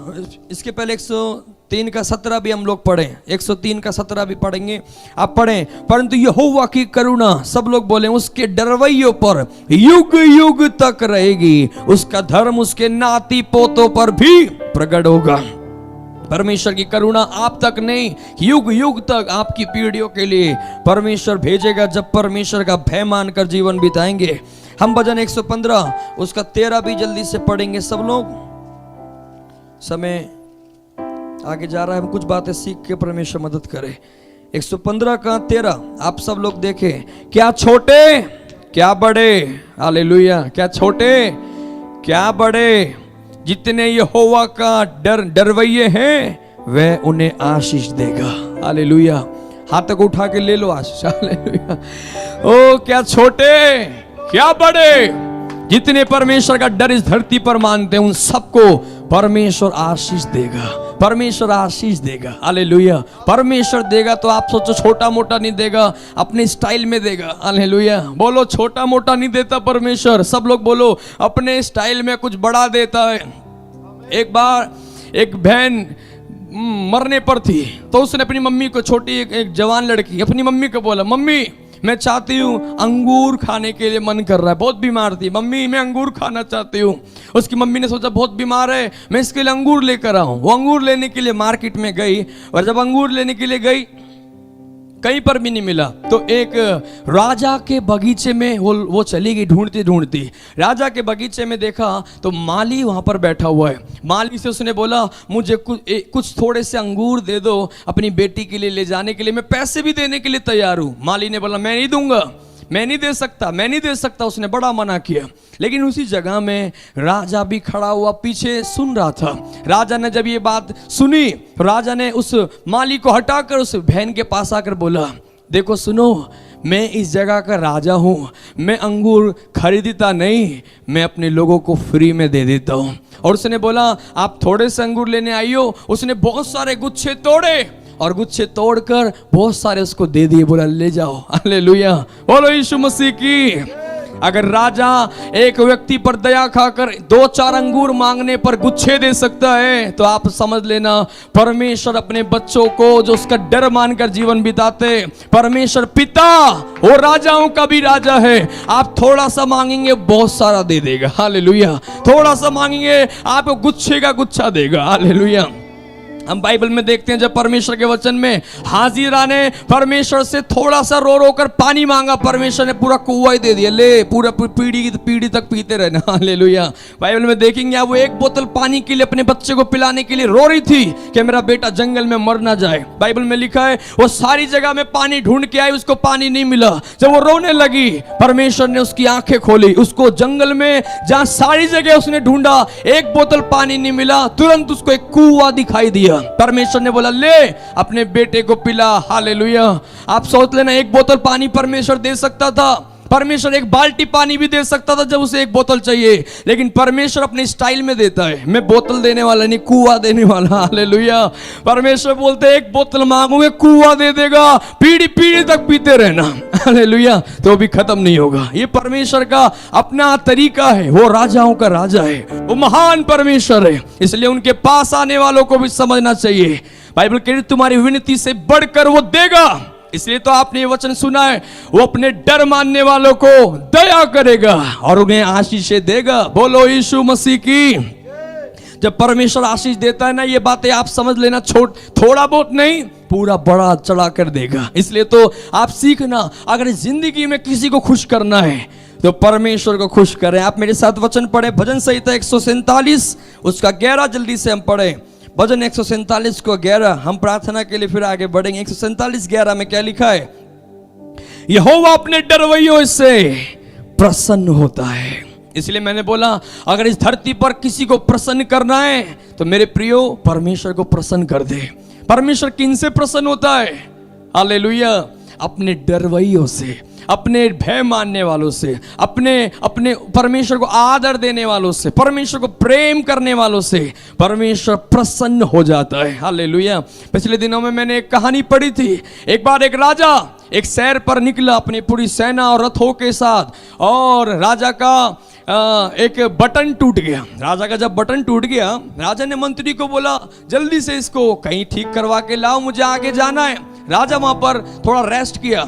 इसके पहले 103 का 17 भी हम लोग पढ़े, 103 का 17 भी पढ़ेंगे, आप पढ़ें। परंतु यहोवा की करुणा, सब लोग बोले, उसके डरवैयों पर युग युग तक रहेगी, उसका धर्म उसके नाती पोतों पर भी प्रकट होगा। परमेश्वर की करुणा आप तक नहीं, युग युग तक आपकी पीढ़ियों के लिए परमेश्वर भेजेगा, जब परमेश्वर का भय मानकर जीवन बिताएंगे। हम भजन 115 उसका 13 भी जल्दी से पढ़ेंगे सब लोग। समय आगे जा रहा है, हम कुछ बातें सीख के परमेश्वर मदद करे। 115 का 13 आप सब लोग देखें। क्या छोटे क्या बड़े, हालेलुया, क्या छोटे क्या बड़े, जितने यहोवा का डरवैये हैं, वह उन्हें आशीष देगा। हालेलुया। हाथ तक उठा के ले लो आशीष, हालेलुया। ओ क्या छोटे क्या बड़े, जितने परमेश्वर का डर इस धरती पर मानते हैं, उन सबको परमेश्वर आशीष देगा। परमेश्वर आशीष देगा, हालेलुया। परमेश्वर देगा तो आप सोचो छोटा मोटा नहीं देगा, अपने स्टाइल में देगा, हालेलुया। बोलो छोटा मोटा नहीं देता परमेश्वर, सब लोग बोलो अपने स्टाइल में कुछ बड़ा देता है। एक बार एक बहन मरने पर थी, तो उसने अपनी मम्मी को, छोटी एक जवान लड़की अपनी मम्मी को बोला, मम्मी मैं चाहती हूँ अंगूर खाने के लिए मन कर रहा है। बहुत बीमार थी, मम्मी मैं अंगूर खाना चाहती हूँ। उसकी मम्मी ने सोचा बहुत बीमार है, मैं इसके लिए अंगूर लेकर आऊँ। वो अंगूर लेने के लिए मार्केट में गई, और जब अंगूर लेने के लिए गई कहीं पर भी नहीं मिला, तो एक राजा के बगीचे में वो चली गई ढूंढती ढूंढती। राजा के बगीचे में देखा तो माली वहां पर बैठा हुआ है। माली से उसने बोला, मुझे कुछ थोड़े से अंगूर दे दो अपनी बेटी के लिए ले जाने के लिए, मैं पैसे भी देने के लिए तैयार हूं। माली ने बोला, मैं नहीं दूंगा, मैं नहीं दे सकता, मैं नहीं दे सकता। उसने बड़ा मना किया। लेकिन उसी जगह में राजा भी खड़ा हुआ पीछे सुन रहा था। राजा ने जब ये बात सुनी, राजा ने उस माली को हटाकर उस बहन के पास आकर बोला, देखो सुनो, मैं इस जगह का राजा हूं, मैं अंगूर खरीदता नहीं, मैं अपने लोगों को फ्री में दे देता हूं। और उसने बोला, आप थोड़े से अंगूर लेने आई हो। उसने बहुत सारे गुच्छे तोड़े और गुच्छे तोड़कर बहुत सारे उसको दे दिए, बोला ले जाओ, हालेलुया। बोलो यीशु मसीह की। अगर राजा एक व्यक्ति पर दया खाकर 2-4 अंगूर मांगने पर गुच्छे दे सकता है, तो आप समझ लेना परमेश्वर अपने बच्चों को जो उसका डर मानकर जीवन बिताते, परमेश्वर पिता वो राजाओं का भी राजा है। आप थोड़ा सा मांगेंगे बहुत सारा दे देगा, हालेलुया। थोड़ा सा मांगेंगे आपको गुच्छे का गुच्छा देगा, हालेलुया। हम बाइबल में देखते हैं जब परमेश्वर के वचन में हाजिरा ने परमेश्वर से थोड़ा सा रो रो कर पानी मांगा, परमेश्वर ने पूरा कुआं ही दे दिया, ले पूरा पीढ़ी तक पीते रहना, हालेलुया। बाइबल में देखेंगे वो एक बोतल पानी के लिए अपने बच्चे को पिलाने के लिए रो रही थी कि मेरा बेटा जंगल में मर ना जाए। बाइबल में लिखा है वो सारी जगह में पानी ढूंढ के आई, उसको पानी नहीं मिला। जब वो रोने लगी, परमेश्वर ने उसकी आंखें खोली, उसको जंगल में जहां सारी जगह उसने ढूंढा एक बोतल पानी नहीं मिला, तुरंत उसको एक कुआं दिखाई दिया। देगा। परमेश्वर ने बोला ले अपने बेटे को पिला। हालेलुया। आप सोच लेना एक बोतल पानी परमेश्वर दे सकता था, परमेश्वर एक बाल्टी पानी भी दे सकता था जब उसे एक बोतल चाहिए, लेकिन परमेश्वर अपने स्टाइल में देता है। मैं बोतल देने वाला नहीं, कुआं देने वाला। हालेलुया। परमेश्वर बोलते एक बोतल मांगोगे कुआं दे देगा, पीढ़ी पीढ़ी तक पीते रहना। हालेलुया। तो भी खत्म नहीं होगा। ये परमेश्वर का अपना तरीका है। वो राजाओं का राजा है, वो महान परमेश्वर है, इसलिए उनके पास आने वालों को भी समझना चाहिए। बाइबल कह रही तुम्हारी विनती से बढ़कर वो देगा। इसलिए तो आपने ये वचन सुना है, वो अपने डर मानने वालों को दया करेगा और उन्हें आशीषें देगा। बोलो यीशु मसीह की। जब परमेश्वर आशीष देता है ना, ये बातें आप समझ लेना, थोड़ा बहुत नहीं, पूरा बड़ा चढ़ा कर देगा। इसलिए तो आप सीखना, अगर जिंदगी में किसी को खुश करना है तो परमेश्वर को खुश करें। आप मेरे साथ वचन पढ़े, भजन संहिता 147 उसका 11 जल्दी से हम पढ़े। भजन 147 को 11, हम प्रार्थना के लिए फिर आगे बढ़ेंगे। 147:11 में क्या लिखा है? यहोवा अपने डरवैयों से प्रसन्न होता है। इसलिए मैंने बोला अगर इस धरती पर किसी को प्रसन्न करना है तो मेरे प्रियो परमेश्वर को प्रसन्न कर दे। परमेश्वर किन से प्रसन्न होता है? हालेलुया। अपने डरवैयों से, अपने भय मानने वालों से, अपने परमेश्वर को आदर देने वालों से, परमेश्वर को प्रेम करने वालों से परमेश्वर प्रसन्न हो जाता है। हालेलुया। पिछले दिनों में मैंने एक कहानी पढ़ी थी। एक बार एक राजा एक सैर पर निकला अपनी पूरी सेना और रथों के साथ, और राजा का एक बटन टूट गया। राजा का जब बटन टूट गया, राजा ने मंत्री को बोला जल्दी से इसको कहीं ठीक करवा के लाओ, मुझे आगे जाना है। राजा वहां पर थोड़ा रेस्ट किया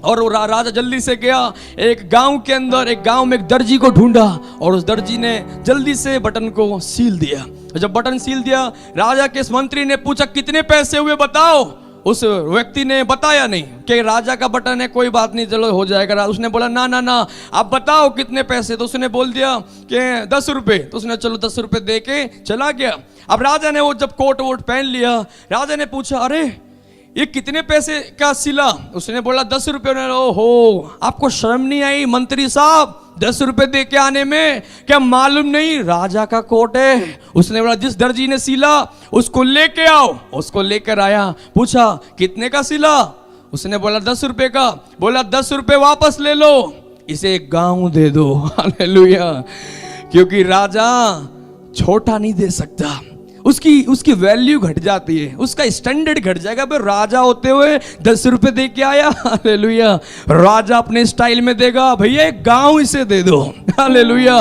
और वो राजा जल्दी से गया एक गांव के अंदर। एक गांव में एक दर्जी को ढूंढा और उस दर्जी ने जल्दी से बटन को सील दिया। जब बटन सील दिया, राजा के मंत्री ने पूछा कितने पैसे हुए बताओ। उस व्यक्ति ने बताया नहीं कि राजा का बटन है, कोई बात नहीं चलो हो जाएगा। उसने बोला ना ना ना आप बताओ कितने पैसे। तो उसने बोल दिया कि 10 रुपए। तो उसने चलो 10 रुपए दे के चला गया। अब राजा ने वो जब कोट वोट पहन लिया, राजा ने पूछा अरे ये कितने पैसे का सिला? उसने बोला 10 रुपए। ओहो, आपको शर्म नहीं आई मंत्री साहब 10 रुपए दे के आने में? क्या मालूम नहीं राजा का कोट है? उसने बोला जिस दर्जी ने सिला उसको लेके आओ। उसको लेकर आया, पूछा कितने का सिला? उसने बोला 10 रुपए का। बोला 10 रुपए वापस ले लो, इसे एक गांव दे दो। हालेलुया। क्योंकि राजा छोटा नहीं दे सकता, उसकी वैल्यू घट जाती है, उसका स्टैंडर्ड घट जाएगा। भाई राजा होते हुए 10 रुपए दे के आया। हालेलुया। राजा अपने स्टाइल में देगा, भैया एक गांव इसे दे दो। हालेलुया।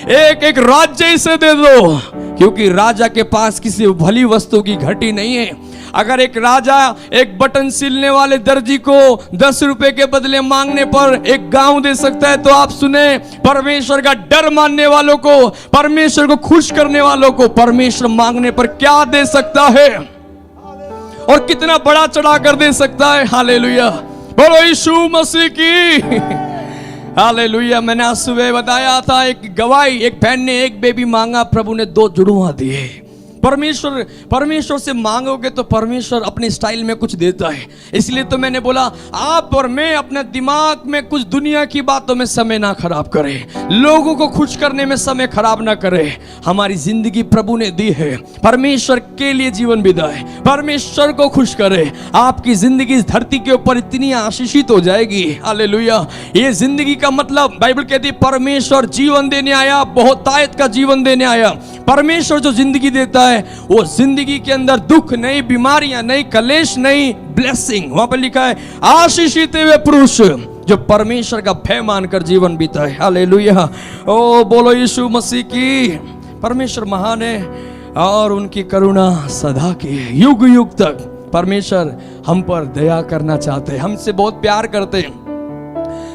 एक राज्य इसे दे दो, क्योंकि राजा के पास किसी भली वस्तु की घटी नहीं है। अगर एक राजा एक बटन सिलने वाले दर्जी को 10 रुपए के बदले मांगने पर एक गांव दे सकता है, तो आप सुने परमेश्वर का डर मानने वालों को, परमेश्वर को खुश करने वालों को परमेश्वर मांगने पर क्या दे सकता है और कितना बड़ा चढ़ा कर दे सकता है। हालेलुया। बोलो यीशु मसीह की। हालेलुया। मैंने आज सुबह बताया था एक गवाही, एक बहन ने एक बेबी मांगा, प्रभु ने 2 जुड़वा दिए। परमेश्वर से मांगोगे तो परमेश्वर अपने स्टाइल में कुछ देता है। इसलिए तो मैंने बोला आप और मैं अपने दिमाग में कुछ दुनिया की बातों में समय ना खराब करें, लोगों को खुश करने में समय खराब ना करें। हमारी जिंदगी प्रभु ने दी है, परमेश्वर के लिए जीवन बिताए, परमेश्वर को खुश करे। आपकी जिंदगी इस धरती के ऊपर इतनी आशीषित हो जाएगी। हालेलुया। ये जिंदगी का मतलब बाइबल कहती है परमेश्वर जीवन देने आया, बहुतायत का जीवन देने आया। परमेश्वर जो जिंदगी देता है वो जिंदगी के अंदर दुख नहीं, बीमारियां नहीं, कलेश नहीं, ब्लेसिंग। वहां पर लिखा है आशीषित हुए पुरुष जो परमेश्वर का भय मानकर जीवन बीता है। हालेलुया। ओ बोलो यीशु मसीह की। परमेश्वर महान है और उनकी करुणा सदा की है, युग युग तक। परमेश्वर हम पर दया करना चाहते हैं, हमसे बहुत प्यार करते हैं।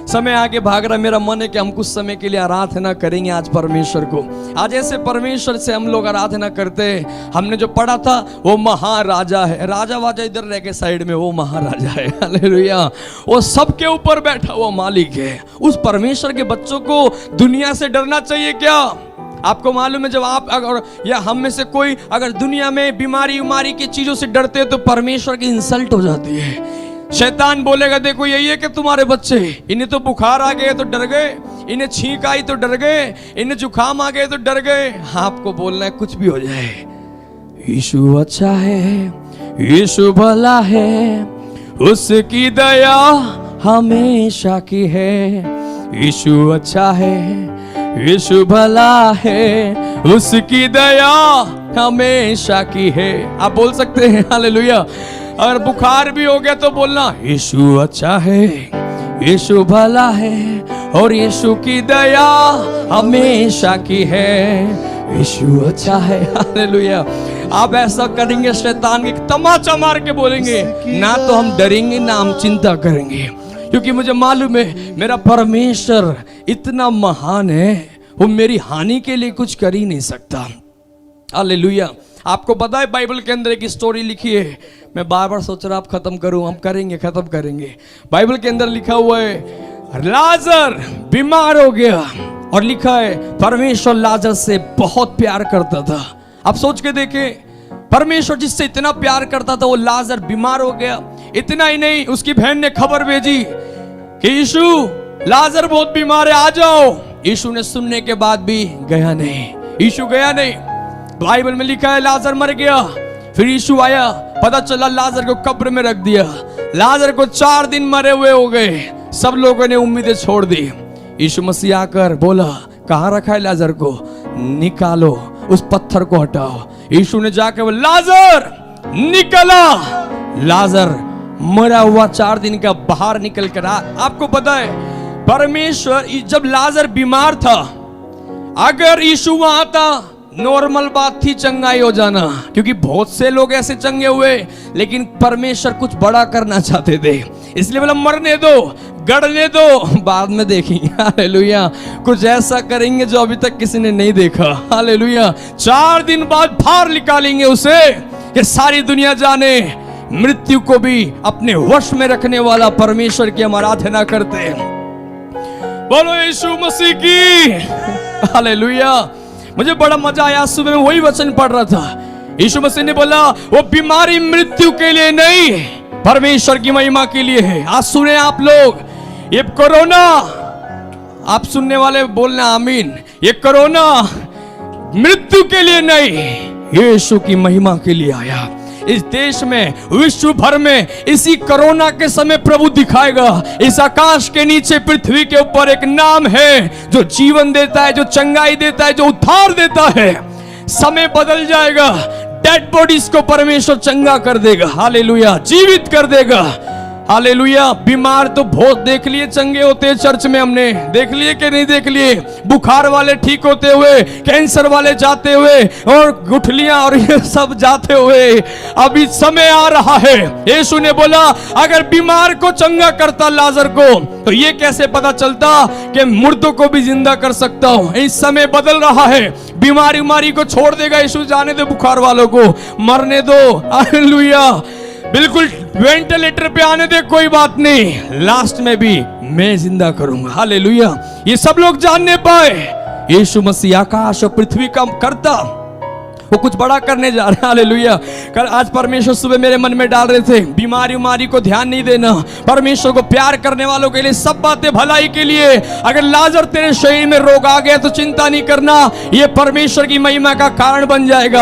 समय आगे भाग रहा, मेरा मन है कि हम कुछ समय के लिए आराधना करेंगे आज परमेश्वर को। आज ऐसे परमेश्वर से हम लोग आराधना करते हैं। हमने जो पढ़ा था वो महाराजा है, राजा वाजा इधर रह के साइड में, वो महाराजा है। हालेलुया। वो सबके ऊपर बैठा हुआ मालिक है। उस परमेश्वर के बच्चों को दुनिया से डरना चाहिए क्या? आपको मालूम है जब आप अगर या हम में से कोई अगर दुनिया में बीमारी उमारी की चीजों से डरते हैं तो परमेश्वर की इंसल्ट हो जाती है। शैतान बोलेगा देखो यही है कि तुम्हारे बच्चे, इन्हें तो बुखार आ गए तो डर गए, इन्हें छींक आई तो डर गए, इन्हें जुकाम आ गए तो डर गए। आपको बोलना है कुछ भी हो जाए, यीशु अच्छा है, यीशु भला है, उसकी दया हमेशा की है। यीशु अच्छा है, यीशु भला है, उसकी दया हमेशा की है। आप बोल सकते हैं हालेलुया। अगर बुखार भी हो गया तो बोलना यीशु अच्छा है, यीशु भला है, और यीशु की दया हमेशा की है। यीशु अच्छा है, हालेलुया। आप ऐसा करेंगे, शैतान के तमाचा मार के बोलेंगे, ना तो हम डरेंगे ना हम चिंता करेंगे, क्योंकि मुझे मालूम है मेरा परमेश्वर इतना महान है, वो मेरी हानि के लिए कुछ कर ही नहीं सकता। हालेलुया। आपको पता है बाइबल के अंदर एक स्टोरी लिखी है, मैं बार बार सोच रहा आप खत्म करूं, हम करेंगे, खत्म करेंगे। बाइबल के अंदर लिखा हुआ है लाजर बीमार हो गया, और लिखा है परमेश्वर लाजर से बहुत प्यार करता था। आप सोच के देखें, परमेश्वर जिससे इतना प्यार करता था वो लाजर बीमार हो गया। इतना ही नहीं, उसकी बहन ने खबर भेजी कि यीशु लाजर बहुत बीमार है, आ जाओ। यीशु ने सुनने के बाद भी गया नहीं, यीशु गया नहीं। बाइबल में लिखा है लाजर मर गया। फिर यीशु आया, पता चला लाजर को कब्र में रख दिया। लाजर को 4 दिन मरे हुए हो गए। सब लोगों ने उम्मीदें छोड़ दी। यीशु मसीह आकर बोला, कहाँ रखा है लाजर को, निकालो, उस पत्थर को हटाओ। यीशु ने जाकर बोला लाजर निकला। लाजर मरा हुआ 4 दिन का बाहर निकल कर आपको पता है परमेश्वर जब लाजर बीमार था, अगर यीशु वहां आता, नॉर्मल बात थी चंगाई हो जाना, क्योंकि बहुत से लोग ऐसे चंगे हुए, लेकिन परमेश्वर कुछ बड़ा करना चाहते थे, इसलिए बोला मरने दो, गड़ने दो, बाद में देखेंगे। हालेलुया। कुछ ऐसा करेंगे जो अभी तक किसी ने नहीं देखा। हालेलुया। 4 दिन बाद बाहर निकालेंगे उसे कि सारी दुनिया जाने मृत्यु को भी अपने वश में रखने वाला परमेश्वर की हम आराधना करते हैं। बोलो यीशु मसीह की। हालेलुया। मुझे बड़ा मजा आया, सुबह में वही वचन पढ़ रहा था। यीशु मसीह ने बोला वो बीमारी मृत्यु के लिए नहीं, परमेश्वर की महिमा के लिए है। आज सुने आप लोग, ये कोरोना, आप सुनने वाले बोलना आमीन, ये कोरोना मृत्यु के लिए नहीं, यीशु की महिमा के लिए आया। इस देश में, विश्व भर में इसी कोरोना के समय प्रभु दिखाएगा। इस आकाश के नीचे पृथ्वी के ऊपर एक नाम है जो जीवन देता है, जो चंगाई देता है, जो उद्धार देता है। समय बदल जाएगा, डेड बॉडीज को परमेश्वर चंगा कर देगा। हालेलुया। जीवित कर देगा। हालेलुया। बीमार तो बहुत देख लिए चंगे होते हैं, चर्च में हमने देख लिए कि नहीं देख लिए, बुखार वाले ठीक होते हुए, कैंसर वाले जाते हुए, और गुठलियां और ये सब जाते हुए। अभी समय आ रहा है, यीशु ने बोला अगर बीमार को चंगा करता लाजर को, तो ये कैसे पता चलता कि मुर्दों को भी जिंदा कर सकता हूं। इस समय बदल रहा है, बीमारी को छोड़ देगा यीशु। जाने दो बुखार वालों को, मरने दो। हालेलुया। बिल्कुल वेंटिलेटर पे आने दे, कोई बात नहीं, लास्ट में भी मैं जिंदा करूंगा। हालेलुया। ये सब लोग जानने पाए यीशु मसीह आकाश और पृथ्वी का करता, वो कुछ बड़ा करने जा रहे हैं। हालेलुया। कल आज परमेश्वर सुबह मेरे मन में डाल रहे थे, बीमारी को ध्यान नहीं देना, परमेश्वर को प्यार करने वालों के लिए सब बातें भलाई के लिए। अगर लाजर तेरे शरीर में रोग आ गया तो चिंता नहीं करना, ये परमेश्वर की महिमा का कारण बन जाएगा।